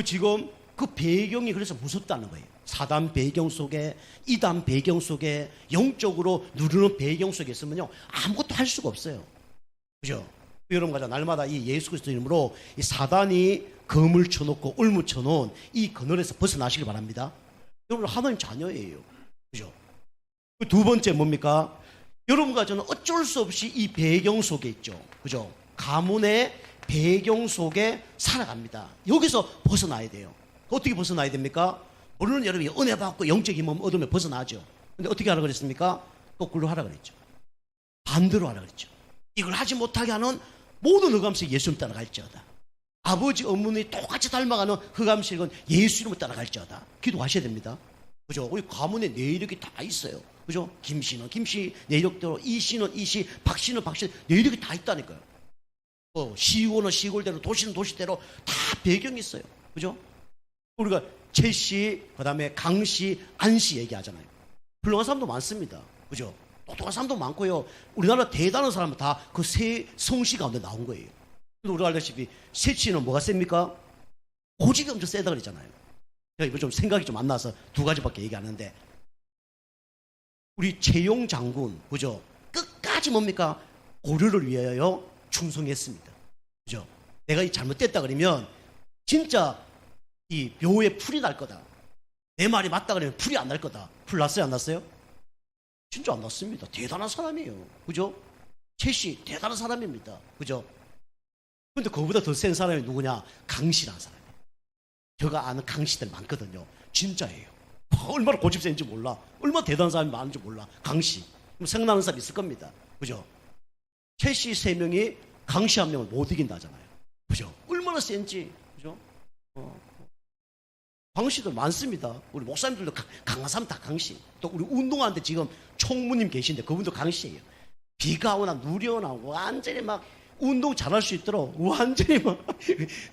지금 그 배경이 그래서 무섭다는 거예요. 사단 배경 속에, 이단 배경 속에, 영적으로 누르는 배경 속에 있으면요, 아무것도 할 수가 없어요. 그죠? 여러분, 가자. 날마다 이 예수 그리스도 이름으로 이 사단이 검을 쳐놓고 올무 쳐놓은 이 그늘에서 벗어나시길 바랍니다. 여러분, 하나님 자녀예요. 그죠? 두 번째 뭡니까? 여러분과 저는 어쩔 수 없이 이 배경 속에 있죠. 그죠? 가문의 배경 속에 살아갑니다. 여기서 벗어나야 돼요. 어떻게 벗어나야 됩니까? 물론 여러분이 은혜 받고 영적 힘을 얻으면 벗어나죠. 근데 어떻게 하라 그랬습니까? 거꾸로 하라 그랬죠. 반대로 하라 그랬죠. 이걸 하지 못하게 하는 모든 흑암색이 예수님 따라갈지어다. 아버지 어머니 똑같이 닮아가는 흑암색은 예수 이름을 따라갈지어다. 기도하셔야 됩니다. 그죠? 우리 가문에 내력이 다 있어요. 그죠? 김씨는 김씨 내력대로, 이씨는 이씨, 박씨는 박씨 내력이 다 있다니까요. 시골은 시골대로, 도시는 도시대로 다 배경이 있어요. 그죠? 우리가 최씨, 그 다음에 강씨, 안씨 얘기하잖아요. 훌륭한 사람도 많습니다. 그죠? 똑똑한 사람도 많고요. 우리나라 대단한 사람은 다 그 세 성씨 가운데 나온 거예요. 근데 우리가 알다시피 세씨는 뭐가 셉니까? 고집이 엄청 세다 그랬잖아요. 제가 이거 좀 생각이 좀 안 나서 두 가지밖에 얘기하는데, 우리 최용 장군, 그죠? 끝까지 뭡니까? 고려를 위하여 충성했습니다. 그죠? 내가 이 잘못됐다 그러면 진짜 이 묘에 풀이 날 거다. 내 말이 맞다 그러면 풀이 안 날 거다. 풀 났어요, 안 났어요? 진짜 안 났습니다. 대단한 사람이에요. 그죠? 최씨 대단한 사람입니다. 그죠? 근데 그거보다 더 센 사람이 누구냐? 강씨라는 사람이에요. 제가 아는 강씨들 많거든요. 진짜예요. 얼마나 고집센지 몰라. 얼마나 대단한 사람이 많은지 몰라. 강씨. 생각나는 사람 있을 겁니다. 그죠? 최씨 3명이 강씨 1명을 못 이긴다잖아요. 그죠? 얼마나 센지. 그죠? 강씨들 많습니다. 우리 목사님들도 강한 사람 다 강씨. 또 우리 운동하는데 지금 총무님 계신데 그분도 강씨예요. 비가 오나 눈이 오나 완전히 막 운동 잘할 수 있도록 완전히 막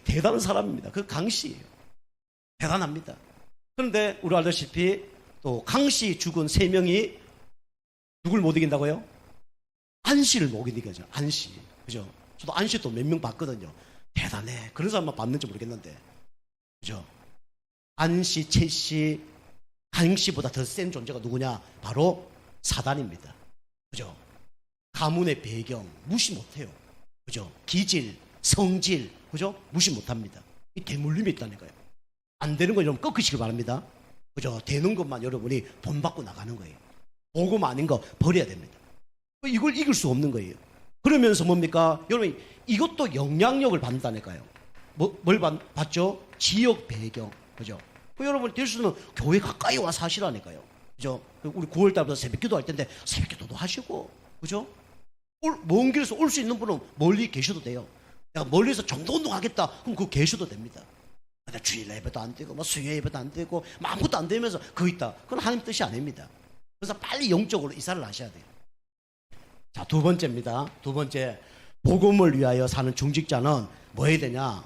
대단한 사람입니다. 그 강씨예요. 대단합니다. 그런데 우리 알다시피 또 강씨 죽은 3명이 누굴 못 이긴다고요? 안씨를 못 이기죠. 안씨. 그죠? 저도 안씨 또 몇 명 봤거든요. 대단해. 그런 사람만 봤는지 모르겠는데. 그죠? 안씨, 최씨, 강씨보다 더 센 존재가 누구냐? 바로 사단입니다. 그죠? 가문의 배경 무시 못해요. 그죠? 기질, 성질, 그죠? 무시 못합니다. 이 대물림이 있다니까요. 안 되는 거 여러분 꺾으시길 바랍니다. 그죠? 되는 것만 여러분이 본받고 나가는 거예요. 복음 아닌 거 버려야 됩니다. 이걸 이길 수 없는 거예요. 그러면서 뭡니까? 여러분 이것도 영향력을 받는다니까요. 뭘 받죠? 지역 배경. 그죠? 여러분 될 수 있으면 교회 가까이 와 사시라니까요. 그죠? 우리 9월달부터 새벽기도 할 텐데 새벽기도도 하시고, 그죠? 먼 길에서 올 수 있는 분은 멀리 계셔도 돼요. 내가 멀리서 정도운동 하겠다. 그럼 그거 계셔도 됩니다. 근데 주일 예배도 안 되고, 뭐 수요 예배도 안 되고, 뭐 아무것도 안 되면서 거 있다. 그건 하나님 뜻이 아닙니다. 그래서 빨리 영적으로 이사를 하셔야 돼요. 자, 두 번째입니다. 두 번째, 복음을 위하여 사는 중직자는 뭐 해야 되냐?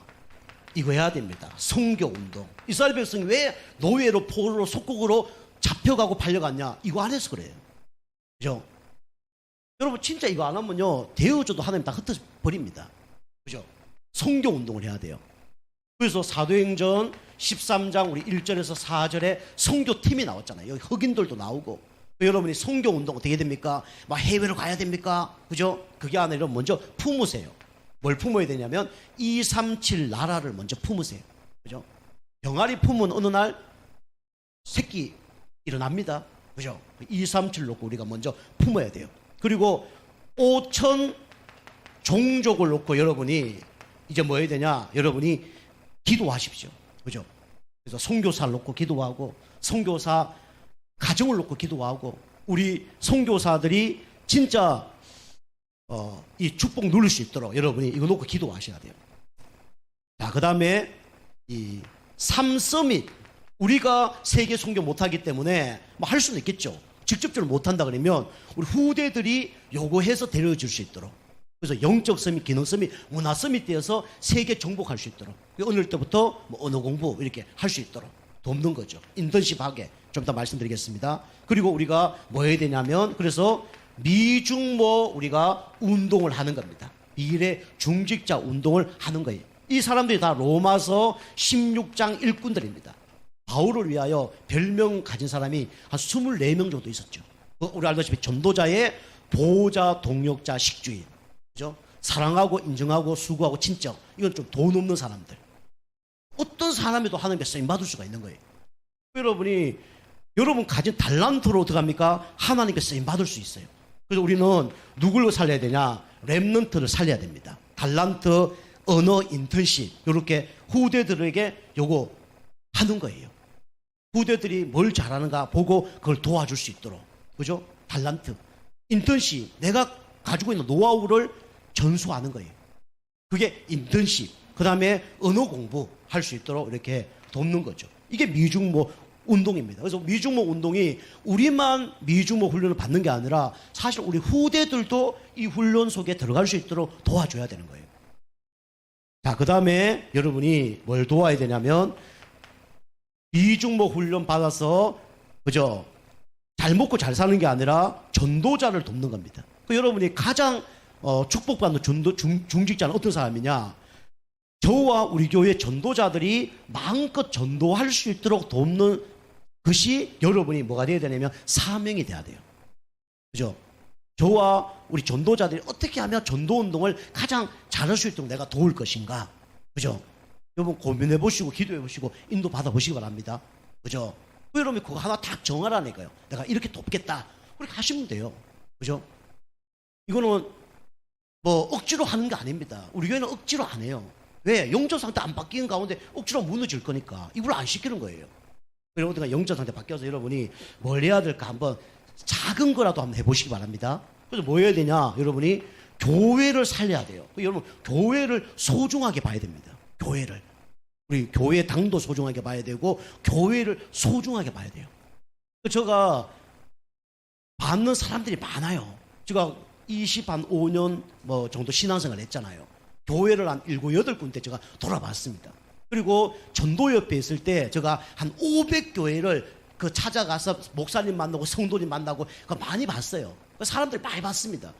이거 해야 됩니다. 선교 운동. 이스라엘 백성이 왜 노예로 포로로 속국으로 잡혀가고 팔려갔냐? 이거 안 해서 그래요. 그죠? 여러분 진짜 이거 안 하면요 되어줘도 하나님 다 흩어버립니다. 그죠? 선교 운동을 해야 돼요. 그래서 사도행전 13장 우리 1절에서 4절에 선교팀이 나왔잖아요. 여기 흑인들도 나오고. 여러분이 선교 운동 어떻게 됩니까? 막 해외로 가야 됩니까? 그죠? 그게 아니라 먼저 품으세요. 뭘 품어야 되냐면 237 나라를 먼저 품으세요. 그죠? 병아리 품은 어느 날 새끼 일어납니다. 그죠? 237 놓고 우리가 먼저 품어야 돼요. 그리고 5천 종족을 놓고 여러분이 이제 뭐 해야 되냐? 여러분이 기도하십시오. 그죠? 그래서 선교사를 놓고 기도하고 선교사 가정을 놓고 기도하고 우리 선교사들이 진짜 이 축복 누릴 수 있도록 여러분이 이거 놓고 기도하셔야 돼요. 자, 그 다음에 이 3서밋 우리가 세계 선교 못하기 때문에 뭐 할 수는 있겠죠. 직접적으로 못한다 그러면 우리 후대들이 요구해서 데려줄 수 있도록 그래서 영적 서밋, 기능 서밋, 문화 서밋 되어서 세계 정복할 수 있도록 어느 때부터 뭐 언어 공부 이렇게 할 수 있도록 돕는 거죠. 인턴십 하게 좀 더 말씀드리겠습니다. 그리고 우리가 뭐 해야 되냐면 그래서 미중모 우리가 운동을 하는 겁니다. 미래 중직자 운동을 하는 거예요. 이 사람들이 다 로마서 16장 일꾼들입니다. 바울을 위하여 별명 가진 사람이 한 24명 정도 있었죠. 우리 알다시피 전도자의 보호자, 동역자, 식주인. 그죠? 사랑하고 인정하고 수고하고 친척. 이건 좀 돈 없는 사람들. 어떤 사람에도 하나님께 쓰임 받을 수가 있는 거예요. 여러분이 여러분 가진 달란트로 어떡합니까? 하나님께 쓰임 받을 수 있어요. 그래서 우리는 누굴 살려야 되냐? 렘넌트를 살려야 됩니다. 달란트, 언어, 인턴십 이렇게 후대들에게 요거 하는 거예요. 후대들이 뭘 잘하는가 보고 그걸 도와줄 수 있도록. 그죠? 달란트. 인턴십. 내가 가지고 있는 노하우를 전수하는 거예요. 그게 인턴십. 그 다음에 언어 공부할 수 있도록 이렇게 돕는 거죠. 이게 미중모 운동입니다. 그래서 미중모 운동이 우리만 미중모 훈련을 받는 게 아니라 사실 우리 후대들도 이 훈련 속에 들어갈 수 있도록 도와줘야 되는 거예요. 자, 그 다음에 여러분이 뭘 도와야 되냐면 미중모 훈련 받아서 그죠? 잘 먹고 잘 사는 게 아니라 전도자를 돕는 겁니다. 여러분이 가장 축복받는 중직자는 어떤 사람이냐? 저와 우리 교회 전도자들이 마음껏 전도할 수 있도록 돕는 것이 여러분이 뭐가 돼야 되냐면 사명이 돼야 돼요. 그죠? 저와 우리 전도자들이 어떻게 하면 전도운동을 가장 잘할 수 있도록 내가 도울 것인가? 그죠? 여러분 고민해 보시고 기도해 보시고 인도 받아 보시기 바랍니다. 그죠? 여러분이 그거 하나 딱 정하라니까요. 내가 이렇게 돕겠다. 그렇게 하시면 돼요. 그죠? 이거는 뭐 억지로 하는 게 아닙니다. 우리 교회는 억지로 안 해요. 왜? 영적 상태 안 바뀌는 가운데 억지로 무너질 거니까 이걸 안 시키는 거예요. 여러분들 영적 상태 바뀌어서 여러분이 뭘 해야 될까 한번 작은 거라도 한번 해보시기 바랍니다. 그래서 뭐 해야 되냐? 여러분이 교회를 살려야 돼요. 여러분 교회를 소중하게 봐야 됩니다. 교회를. 우리 교회 당도 소중하게 봐야 되고 교회를 소중하게 봐야 돼요. 제가 받는 사람들이 많아요. 제가 25년 뭐 정도 신앙생활 했잖아요. 교회를 한 7, 8군데 제가 돌아봤습니다. 그리고 전도협회 있을 때 제가 한 500교회를 그 찾아가서 목사님 만나고 성도님 만나고 그 많이 봤어요. 사람들 많이 봤습니다.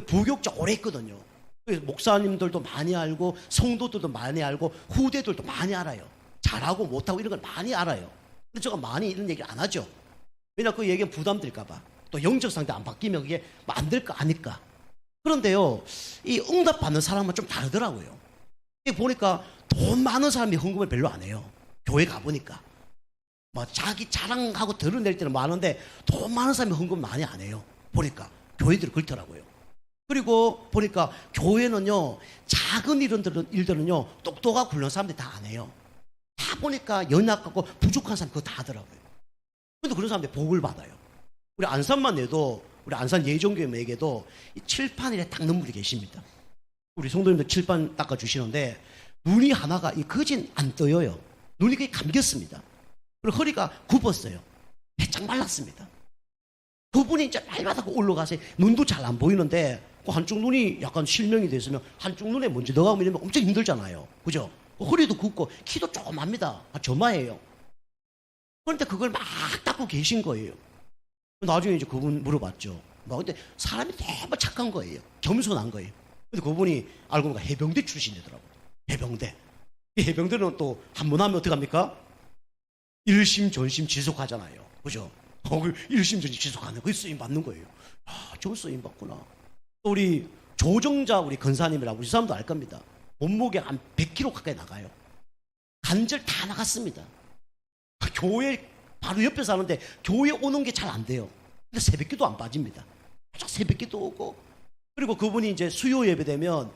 부교육자 오래 했거든요. 목사님들도 많이 알고 성도들도 많이 알고 후대들도 많이 알아요. 잘하고 못하고 이런 걸 많이 알아요. 근데 제가 많이 이런 얘기를 안 하죠. 왜냐 그 얘기는 부담될까 봐. 또 영적 상태 안 바뀌면 그게 안 될까 아닐까. 그런데요, 이 응답받는 사람은 좀 다르더라고요. 보니까 돈 많은 사람이 헌금을 별로 안 해요. 교회 가보니까. 뭐 자기 자랑하고 드러낼 때는 많은데 돈 많은 사람이 헌금 많이 안 해요. 보니까 교회들이 그렇더라고요. 그리고 보니까 교회는요, 작은 일들은요, 똑똑하고 굴른 사람들이 다 안 해요. 다 보니까 연약하고 부족한 사람 그거 다 하더라고요. 그런데 그런 사람들이 복을 받아요. 우리 안산만 해도 우리 안산 예정교회에게도 칠판에 닦는 분이 계십니다. 우리 성도님들 칠판 닦아주시는데 눈이 하나가 이 거진 안 떠요. 눈이 거의 감겼습니다. 그리고 허리가 굽었어요. 배짱 말랐습니다. 그분이 이제 날마다 올라가서 눈도 잘 안 보이는데 그 한쪽 눈이 약간 실명이 됐으면 한쪽 눈에 먼지 들어가면 이러면 엄청 힘들잖아요. 그죠? 허리도 굽고 키도 조그맣니다. 저마예요. 그런데 그걸 막 닦고 계신 거예요. 나중에 이제 그분 물어봤죠. 근데 사람이 너무 착한 거예요. 겸손한 거예요. 근데 그분이 알고 보니까 해병대 출신이더라고요. 해병대. 이 해병대는 또 한 번 하면 어떡합니까? 일심 전심 지속하잖아요. 그죠? 일심 전심 지속하는 그 쓰임 받는 거예요. 아, 저 쓰임 받구나. 우리 조정자 우리 근사님이라고 우리 사람도 알 겁니다. 몸무게 한 100kg 가까이 나가요. 관절 다 나갔습니다. 교회 바로 옆에 사는데 교회 오는 게 잘 안 돼요. 근데 새벽기도 안 빠집니다. 새벽기도 오고 그리고 그분이 이제 수요 예배 되면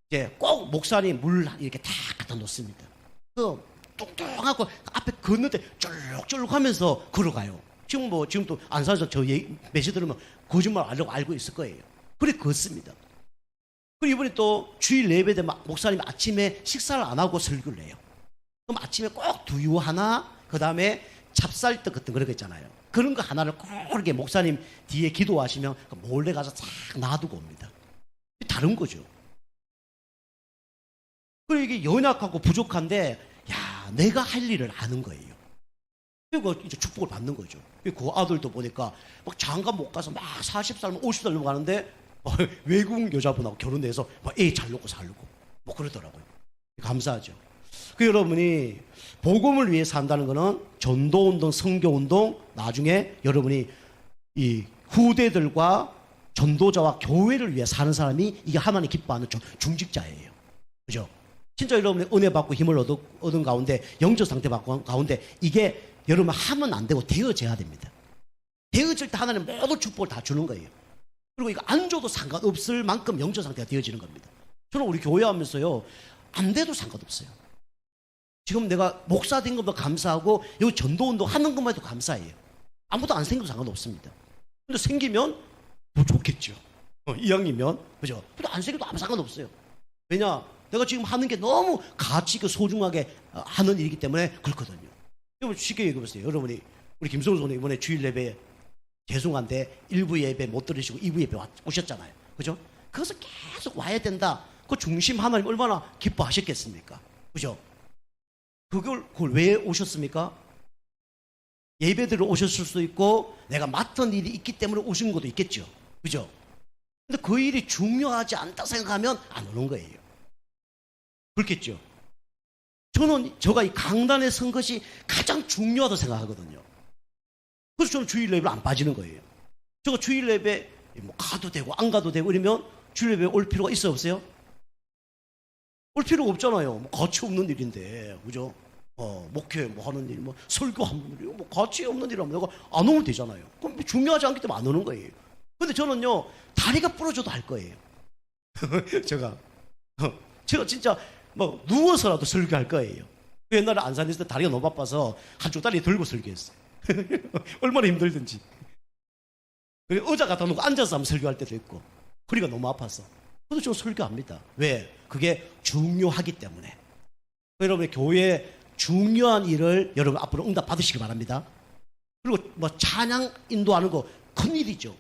이제 꼭 목사님 물 이렇게 다 갖다 놓습니다. 그 뚱뚱하고 앞에 걷는데 쫄룩쫄룩 하면서 걸어가요. 지금 또 안산에서 저 메시 들으면 거짓말 하려고 알고 있을 거예요. 그래 걷습니다. 그리고 이번에 또 주일 예배 때 목사님 아침에 식사를 안 하고 설교를 해요. 그럼 아침에 꼭 두유 하나, 그 다음에 찹쌀떡 같은 그런 거 있잖아요. 그런 거 하나를 꼭 이렇게 목사님 뒤에 기도하시면 몰래 가서 싹 놔두고 옵니다. 다른 거죠. 그리고 이게 연약하고 부족한데, 야, 내가 할 일을 아는 거예요. 그리고 이제 축복을 받는 거죠. 그 아들도 보니까 막 장가 못 가서 막 40살, 50살 넘어가는데 외국 여자분하고 결혼해서 애 잘 놓고 살고 뭐 그러더라고요. 감사하죠. 그 여러분이 복음을 위해 산다는 거는 전도운동, 선교운동, 나중에 여러분이 이 후대들과 전도자와 교회를 위해 사는 사람이 이게 하나님 기뻐하는 중직자예요. 그죠? 진짜 여러분이 은혜 받고 힘을 얻은 가운데, 영적 상태 받고 가운데 이게 여러분 하면 안 되고 되어져야 됩니다. 되어질 때 하나님 모든 축복을 다 주는 거예요. 그리고 이거 안 줘도 상관없을 만큼 영적 상태가 되어지는 겁니다. 저는 우리 교회 하면서요, 안 돼도 상관없어요. 지금 내가 목사 된 것도 감사하고 여기 전도운동 하는 것만 해도 감사해요. 아무도 안 생겨도 상관없습니다. 근데 생기면 더 좋겠죠. 이왕이면, 그죠? 근데 안 생겨도 아무 상관없어요. 왜냐? 내가 지금 하는 게 너무 가치 있고 소중하게 하는 일이기 때문에 그렇거든요. 여러분 쉽게 얘기해보세요. 여러분이 우리 김성우 선생님 이번에 주일 예배 죄송한데 1부 예배 못 들으시고 2부 예배 오셨잖아요. 그죠? 그것을 계속 와야 된다. 그 중심 하나님 얼마나 기뻐하셨겠습니까? 그죠? 그걸 왜 오셨습니까? 예배들을 오셨을 수도 있고 내가 맡은 일이 있기 때문에 오신 것도 있겠죠. 그죠? 근데 그 일이 중요하지 않다 생각하면 안 오는 거예요. 그렇겠죠? 제가 이 강단에 선 것이 가장 중요하다고 생각하거든요. 그래서 저는 주일 예배를 안 빠지는 거예요. 제가 주일 예배 뭐 가도 되고 안 가도 되고 이러면 주일 예배 올 필요가 있어요, 없어요? 올 필요가 없잖아요. 뭐 가치 없는 일인데, 그죠? 목회 뭐 하는 일, 뭐 설교하는 일, 뭐 가치 없는 일이라면 내가 안 오면 되잖아요. 그럼 중요하지 않기 때문에 안 오는 거예요. 근데 저는요, 다리가 부러져도 할 거예요. 제가 진짜 뭐 누워서라도 설교할 거예요. 옛날에 안산에 있을 때 다리가 너무 바빠서 한쪽 다리 들고 설교했어요. 얼마나 힘들든지. 의자 갖다 놓고 앉아서 한번 설교할 때도 있고, 허리가 너무 아파서. 그래도 저 설교합니다. 왜? 그게 중요하기 때문에. 여러분의 교회에 중요한 일을 여러분 앞으로 응답 받으시기 바랍니다. 그리고 뭐 찬양 인도하는 거 큰 일이죠.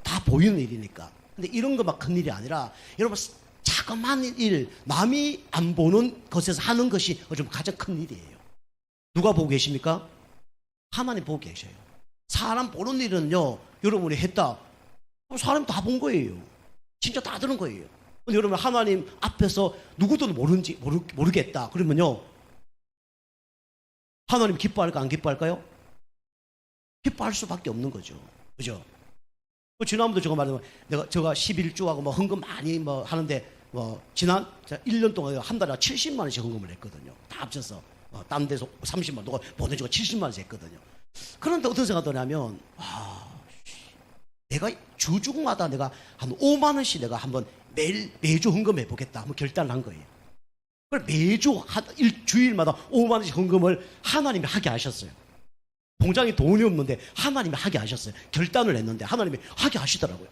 다 보이는 일이니까. 근데 이런 거 막 큰 일이 아니라 여러분 자그마한 일, 남이 안 보는 것에서 하는 것이 좀 가장 큰 일이에요. 누가 보고 계십니까? 하나님 보고 계셔요. 사람 보는 일은요, 여러분이 했다. 사람 다 본 거예요. 진짜 다 들은 거예요. 근데 여러분 하나님 앞에서 누구도 모르겠다. 그러면요, 하나님 기뻐할까 안 기뻐할까요? 기뻐할 수밖에 없는 거죠. 그죠? 지난번도 제가 말하면 제가 11조하고 뭐 헌금 많이 뭐 하는데 지난 1년 동안 한 달에 70만 원씩 헌금을 했거든요. 다 합쳐서 딴 데서 30만 원, 누가 보내주고 70만 원씩 했거든요. 그런데 어떤 생각하냐면 내가 주중마다 내가 한 5만 원씩 내가 한번 매주 헌금해 보겠다 한번 결단을 한 거예요. 그걸 매주 일주일마다 5만 원씩 헌금을 하나님이 하게 하셨어요. 공장에 돈이 없는데 하나님이 하게 하셨어요. 결단을 했는데 하나님이 하게 하시더라고요.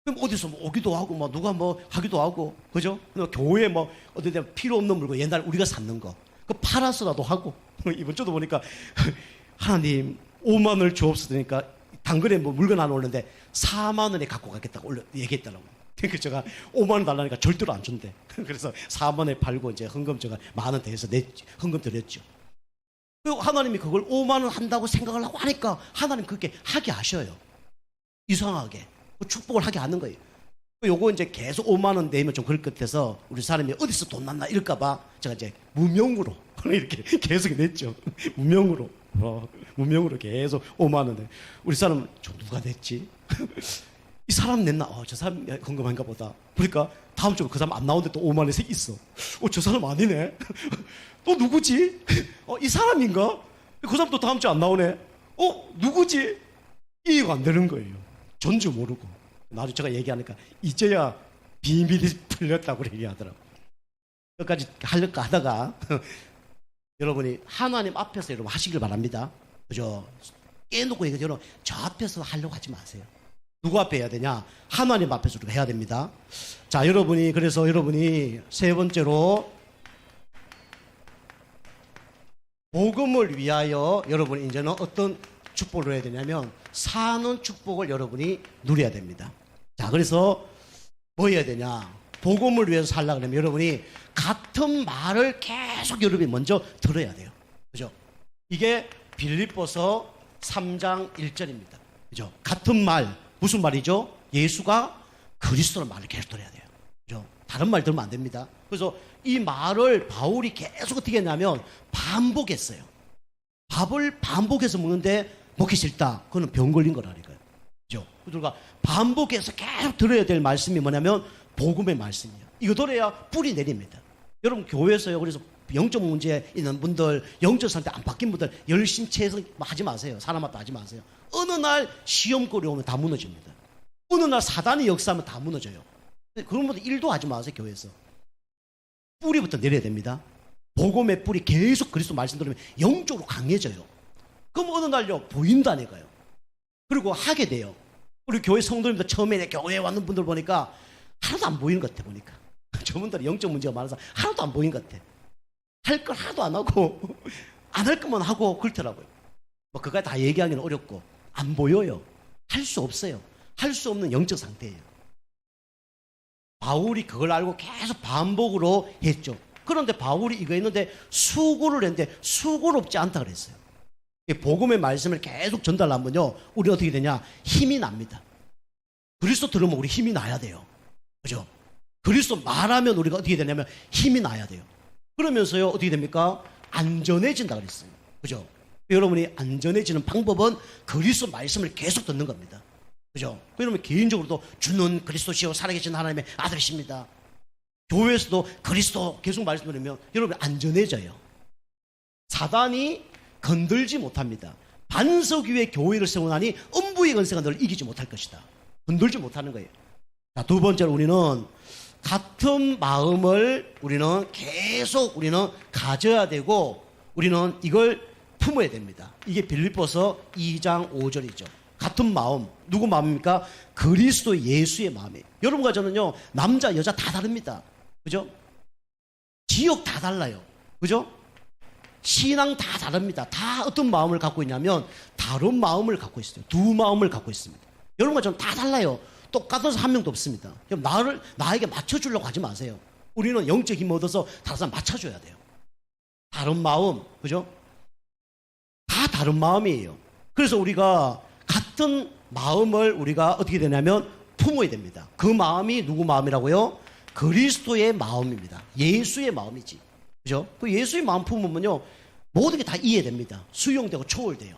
그럼 어디서 뭐 오기도 하고 뭐 누가 뭐 하기도 하고, 그죠? 교회 뭐 어디 필요 없는 물건 옛날 우리가 샀는 거 그 팔아서라도 하고. 이번 주도 보니까 하나님 5만 원을 주옵소서니까 당근에 뭐 물건 하나 올렸는데 4만 원에 갖고 가겠다고 얘기했더라고요. 그러니까 제가 5만 원 달라니까 절대로 안 준대. 그래서 4만 원에 팔고 이제 헌금 제가 만 원 대해서 헌금 드렸죠. 그리고 하나님이 그걸 5만 원 한다고 생각을 하고 하니까 하나님 그렇게 하게 하셔요. 이상하게 축복을 하게 하는 거예요. 요거 이제 계속 5만 원 내면 좀 그럴 것 같아서 우리 사람이 어디서 돈 났나 이럴까봐 제가 이제 무명으로 이렇게 계속 냈죠. 무명으로 계속 5만 원 내. 우리 사람은 저 누가 냈지? 이 사람 냈나? 저 사람 건강한가 보다. 그러니까 다음 주에 그 사람 안 나오는데 또 5만 원씩 있어. 저 사람 아니네. 또 누구지? 이 사람인가? 그 사람 또 다음 주에 안 나오네. 누구지? 이해가 안 되는 거예요. 전주 모르고. 나중에 제가 얘기하니까 이제야 비밀이 풀렸다고 얘기하더라고. 끝까지 하려고 하다가 여러분이 하나님 앞에서 여러분 하시길 바랍니다. 그죠? 깨놓고 얘기해서 여러분 저 앞에서 하려고 하지 마세요. 누구 앞에 해야 되냐? 하나님 앞에서 우리가 해야 됩니다. 자, 그래서 여러분이 세 번째로 복음을 위하여 여러분이 이제는 어떤 축복을 해야 되냐면 사는 축복을 여러분이 누려야 됩니다. 자, 그래서 뭐 해야 되냐? 복음을 위해서 살려고 하면 여러분이 같은 말을 계속 여러분이 먼저 들어야 돼요. 그죠? 이게 빌립보서 3장 1절입니다. 그죠? 같은 말, 무슨 말이죠? 예수가 그리스도의 말을 계속 들어야 돼요. 그죠? 다른 말 들으면 안 됩니다. 그래서 이 말을 바울이 계속 어떻게 했냐면 반복했어요. 밥을 반복해서 먹는데 먹기 싫다. 그거는 병 걸린 거라니까요. 그죠? 그러니까 반복해서 계속 들어야 될 말씀이 뭐냐면 복음의 말씀이에요. 이거 들어야 뿌리 내립니다. 여러분 교회에서요. 그래서 영적 문제 있는 분들, 영적 상태 안 바뀐 분들 열심히 채서 하지 마세요. 사람 앞에 하지 마세요. 어느 날 시험거리 오면 다 무너집니다. 어느 날 사단이 역사하면 다 무너져요. 그런 분들 일도 하지 마세요. 교회에서. 뿌리부터 내려야 됩니다. 복음의 뿌리 계속 그리스도 말씀 들으면 영적으로 강해져요. 그럼 어느 날요 보인다니까요. 그리고 하게 돼요. 우리 교회 성도님들 처음에 교회에 왔는 분들 보니까 하나도 안 보이는 것 같아. 보니까 저분들은 영적 문제가 많아서 하나도 안 보이는 것 같아. 할 걸 하나도 안 하고 안 할 것만 하고 그렇더라고요. 뭐 그까지 다 얘기하기는 어렵고 안 보여요. 할 수 없어요. 할 수 없는 영적 상태예요. 바울이 그걸 알고 계속 반복으로 했죠. 그런데 바울이 이거 했는데 수고를 했는데 수고롭지 않다 그랬어요. 복음의 말씀을 계속 전달하면요 우리 어떻게 되냐? 힘이 납니다. 그리스도 들으면 우리 힘이 나야 돼요. 그죠? 그리스도 말하면 우리가 어떻게 되냐면 힘이 나야 돼요. 그러면서요 어떻게 됩니까? 안전해진다 그랬어요. 그죠? 여러분이 안전해지는 방법은 그리스도 말씀을 계속 듣는 겁니다. 그죠? 여러분 개인적으로도 주는 그리스도시요 살아계신 하나님의 아들이십니다. 교회에서도 그리스도 계속 말씀 들으면 여러분 안전해져요. 사단이 건들지 못합니다. 반석 위에 교회를 세우나니 음부의 권세가 너를 이기지 못할 것이다. 건들지 못하는 거예요. 자, 두 번째로 우리는 같은 마음을 우리는 계속 우리는 가져야 되고 우리는 이걸 품어야 됩니다. 이게 빌립보서 2장 5절이죠. 같은 마음. 누구 마음입니까? 그리스도 예수의 마음이에요. 여러분과 저는요 남자 여자 다 다릅니다. 그죠? 지역 다 달라요. 그죠? 신앙 다 다릅니다. 다 어떤 마음을 갖고 있냐면 다른 마음을 갖고 있어요. 두 마음을 갖고 있습니다. 여러분과 저는 다 달라요. 똑같은 사람 한 명도 없습니다. 나에게 맞춰주려고 하지 마세요. 우리는 영적 힘 얻어서 다른 사람 맞춰줘야 돼요. 다른 마음, 그죠? 다 다른 마음이에요. 그래서 우리가 같은 마음을 우리가 어떻게 되냐면 품어야 됩니다. 그 마음이 누구 마음이라고요? 그리스도의 마음입니다. 예수의 마음이지. 그죠? 그 예수의 마음 품으면요 모든 게 다 이해됩니다. 수용되고 초월돼요.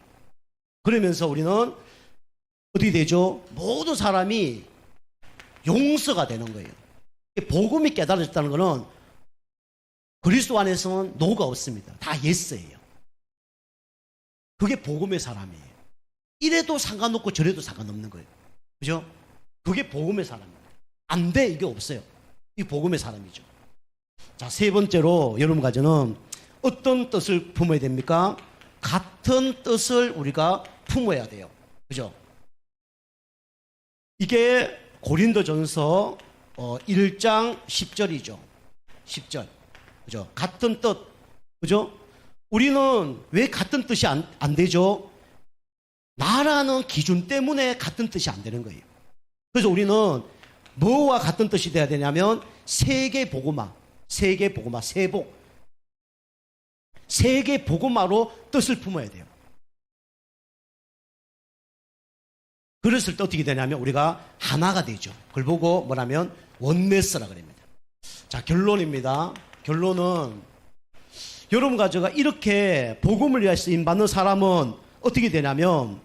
그러면서 우리는 어떻게 되죠? 모든 사람이 용서가 되는 거예요. 복음이 깨달아졌다는 것은 그리스도 안에서는 노가 없습니다. 다 예스예요. 그게 복음의 사람이에요. 이래도 상관없고 저래도 상관없는 거예요. 그죠? 그게 복음의 사람입니다. 안 돼 이게 없어요. 이 복음의 사람이죠. 자, 세 번째로 여러분 가지는 어떤 뜻을 품어야 됩니까? 같은 뜻을 우리가 품어야 돼요. 그죠? 이게 고린도전서 1장 10절이죠. 10절. 그죠? 같은 뜻. 그죠? 우리는 왜 같은 뜻이 안 되죠? 나라는 기준 때문에 같은 뜻이 안 되는 거예요. 그래서 우리는 뭐와 같은 뜻이 돼야 되냐면 세계 복음화, 세복. 세계 복음화로 뜻을 품어야 돼요. 그랬을 때 어떻게 되냐면 우리가 하나가 되죠. 그걸 보고 뭐라면 원네스라 그럽니다. 자, 결론입니다. 결론은 여러분과 제가 이렇게 복음을 위하여 쓰임받는 사람은 어떻게 되냐면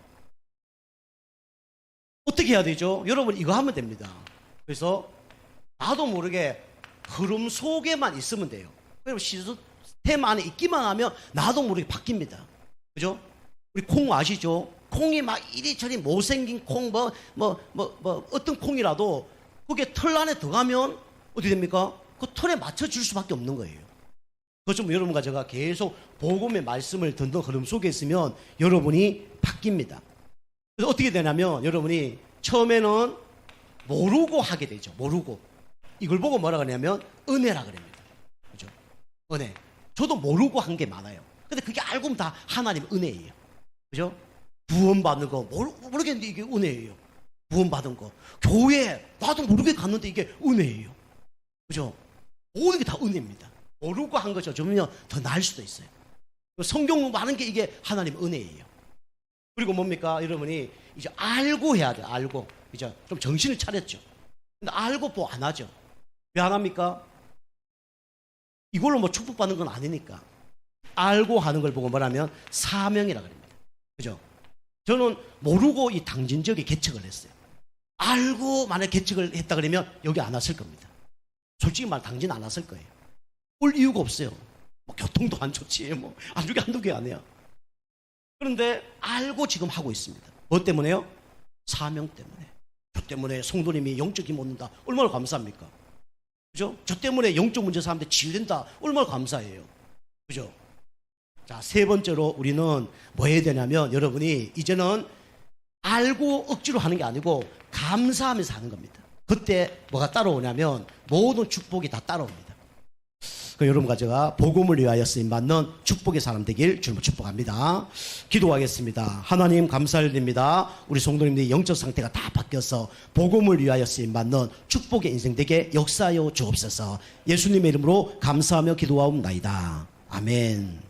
어떻게 해야 되죠? 여러분 이거 하면 됩니다. 그래서 나도 모르게 흐름 속에만 있으면 돼요. 그리고 시스템 안에 있기만 하면 나도 모르게 바뀝니다. 그죠? 우리 콩 아시죠? 콩이 막 이리저리 못생긴 콩, 어떤 콩이라도 그게 틀 안에 들어가면 어떻게 됩니까? 그 틀에 맞춰줄 수밖에 없는 거예요. 그것 좀 여러분과 제가 계속 복음의 말씀을 듣는 흐름 속에 있으면 여러분이 바뀝니다. 그래서 어떻게 되냐면 여러분이 처음에는 모르고 하게 되죠. 모르고. 이걸 보고 뭐라 그러냐면 은혜라 그럽니다. 그죠? 은혜. 저도 모르고 한 게 많아요. 근데 그게 알고 보면 다 하나님의 은혜예요. 그죠? 구원받는 거 모르겠는데 이게 은혜예요. 구원받은 거. 교회 나도 모르게 갔는데 이게 은혜예요. 그죠? 모든 게 다 은혜입니다. 모르고 한 거죠. 저면요 더 나을 수도 있어요. 성경 공부하는 게 이게 하나님의 은혜예요. 그리고 뭡니까? 여러분이 이제 알고 해야 돼요. 알고. 이제 좀 정신을 차렸죠. 근데 알고 또 안 하죠. 왜 안 합니까? 이걸로 뭐 축복받는 건 아니니까. 알고 하는 걸 보고 뭐라면 사명이라 그럽니다. 그죠? 저는 모르고 이 당진 지역에 개척을 했어요. 알고 만약 개척을 했다 그러면 여기 안 왔을 겁니다. 솔직히 말 당진 안 왔을 거예요. 올 이유가 없어요. 뭐 교통도 안 좋지. 뭐 안 좋게 한두 개 아니야. 그런데 알고 지금 하고 있습니다. 뭐 때문에요? 사명 때문에. 저 때문에 성도님이 영적 힘 얻는다. 얼마나 감사합니까? 그죠? 저 때문에 영적 문제 사람들 치유된다. 얼마나 감사해요. 그죠? 자, 세 번째로 우리는 뭐 해야 되냐면 여러분이 이제는 알고 억지로 하는 게 아니고 감사하면서 하는 겁니다. 그때 뭐가 따라오냐면 모든 축복이 다 따라옵니다. 그 여러분과 제가 복음을 위하여 쓰임받는 축복의 사람 되길 주님으로 축복합니다. 기도하겠습니다. 하나님 감사드립니다. 우리 성도님들의 영적 상태가 다 바뀌어서 복음을 위하여 쓰임받는 축복의 인생 되게 역사하여 주옵소서. 예수님의 이름으로 감사하며 기도하옵나이다. 아멘.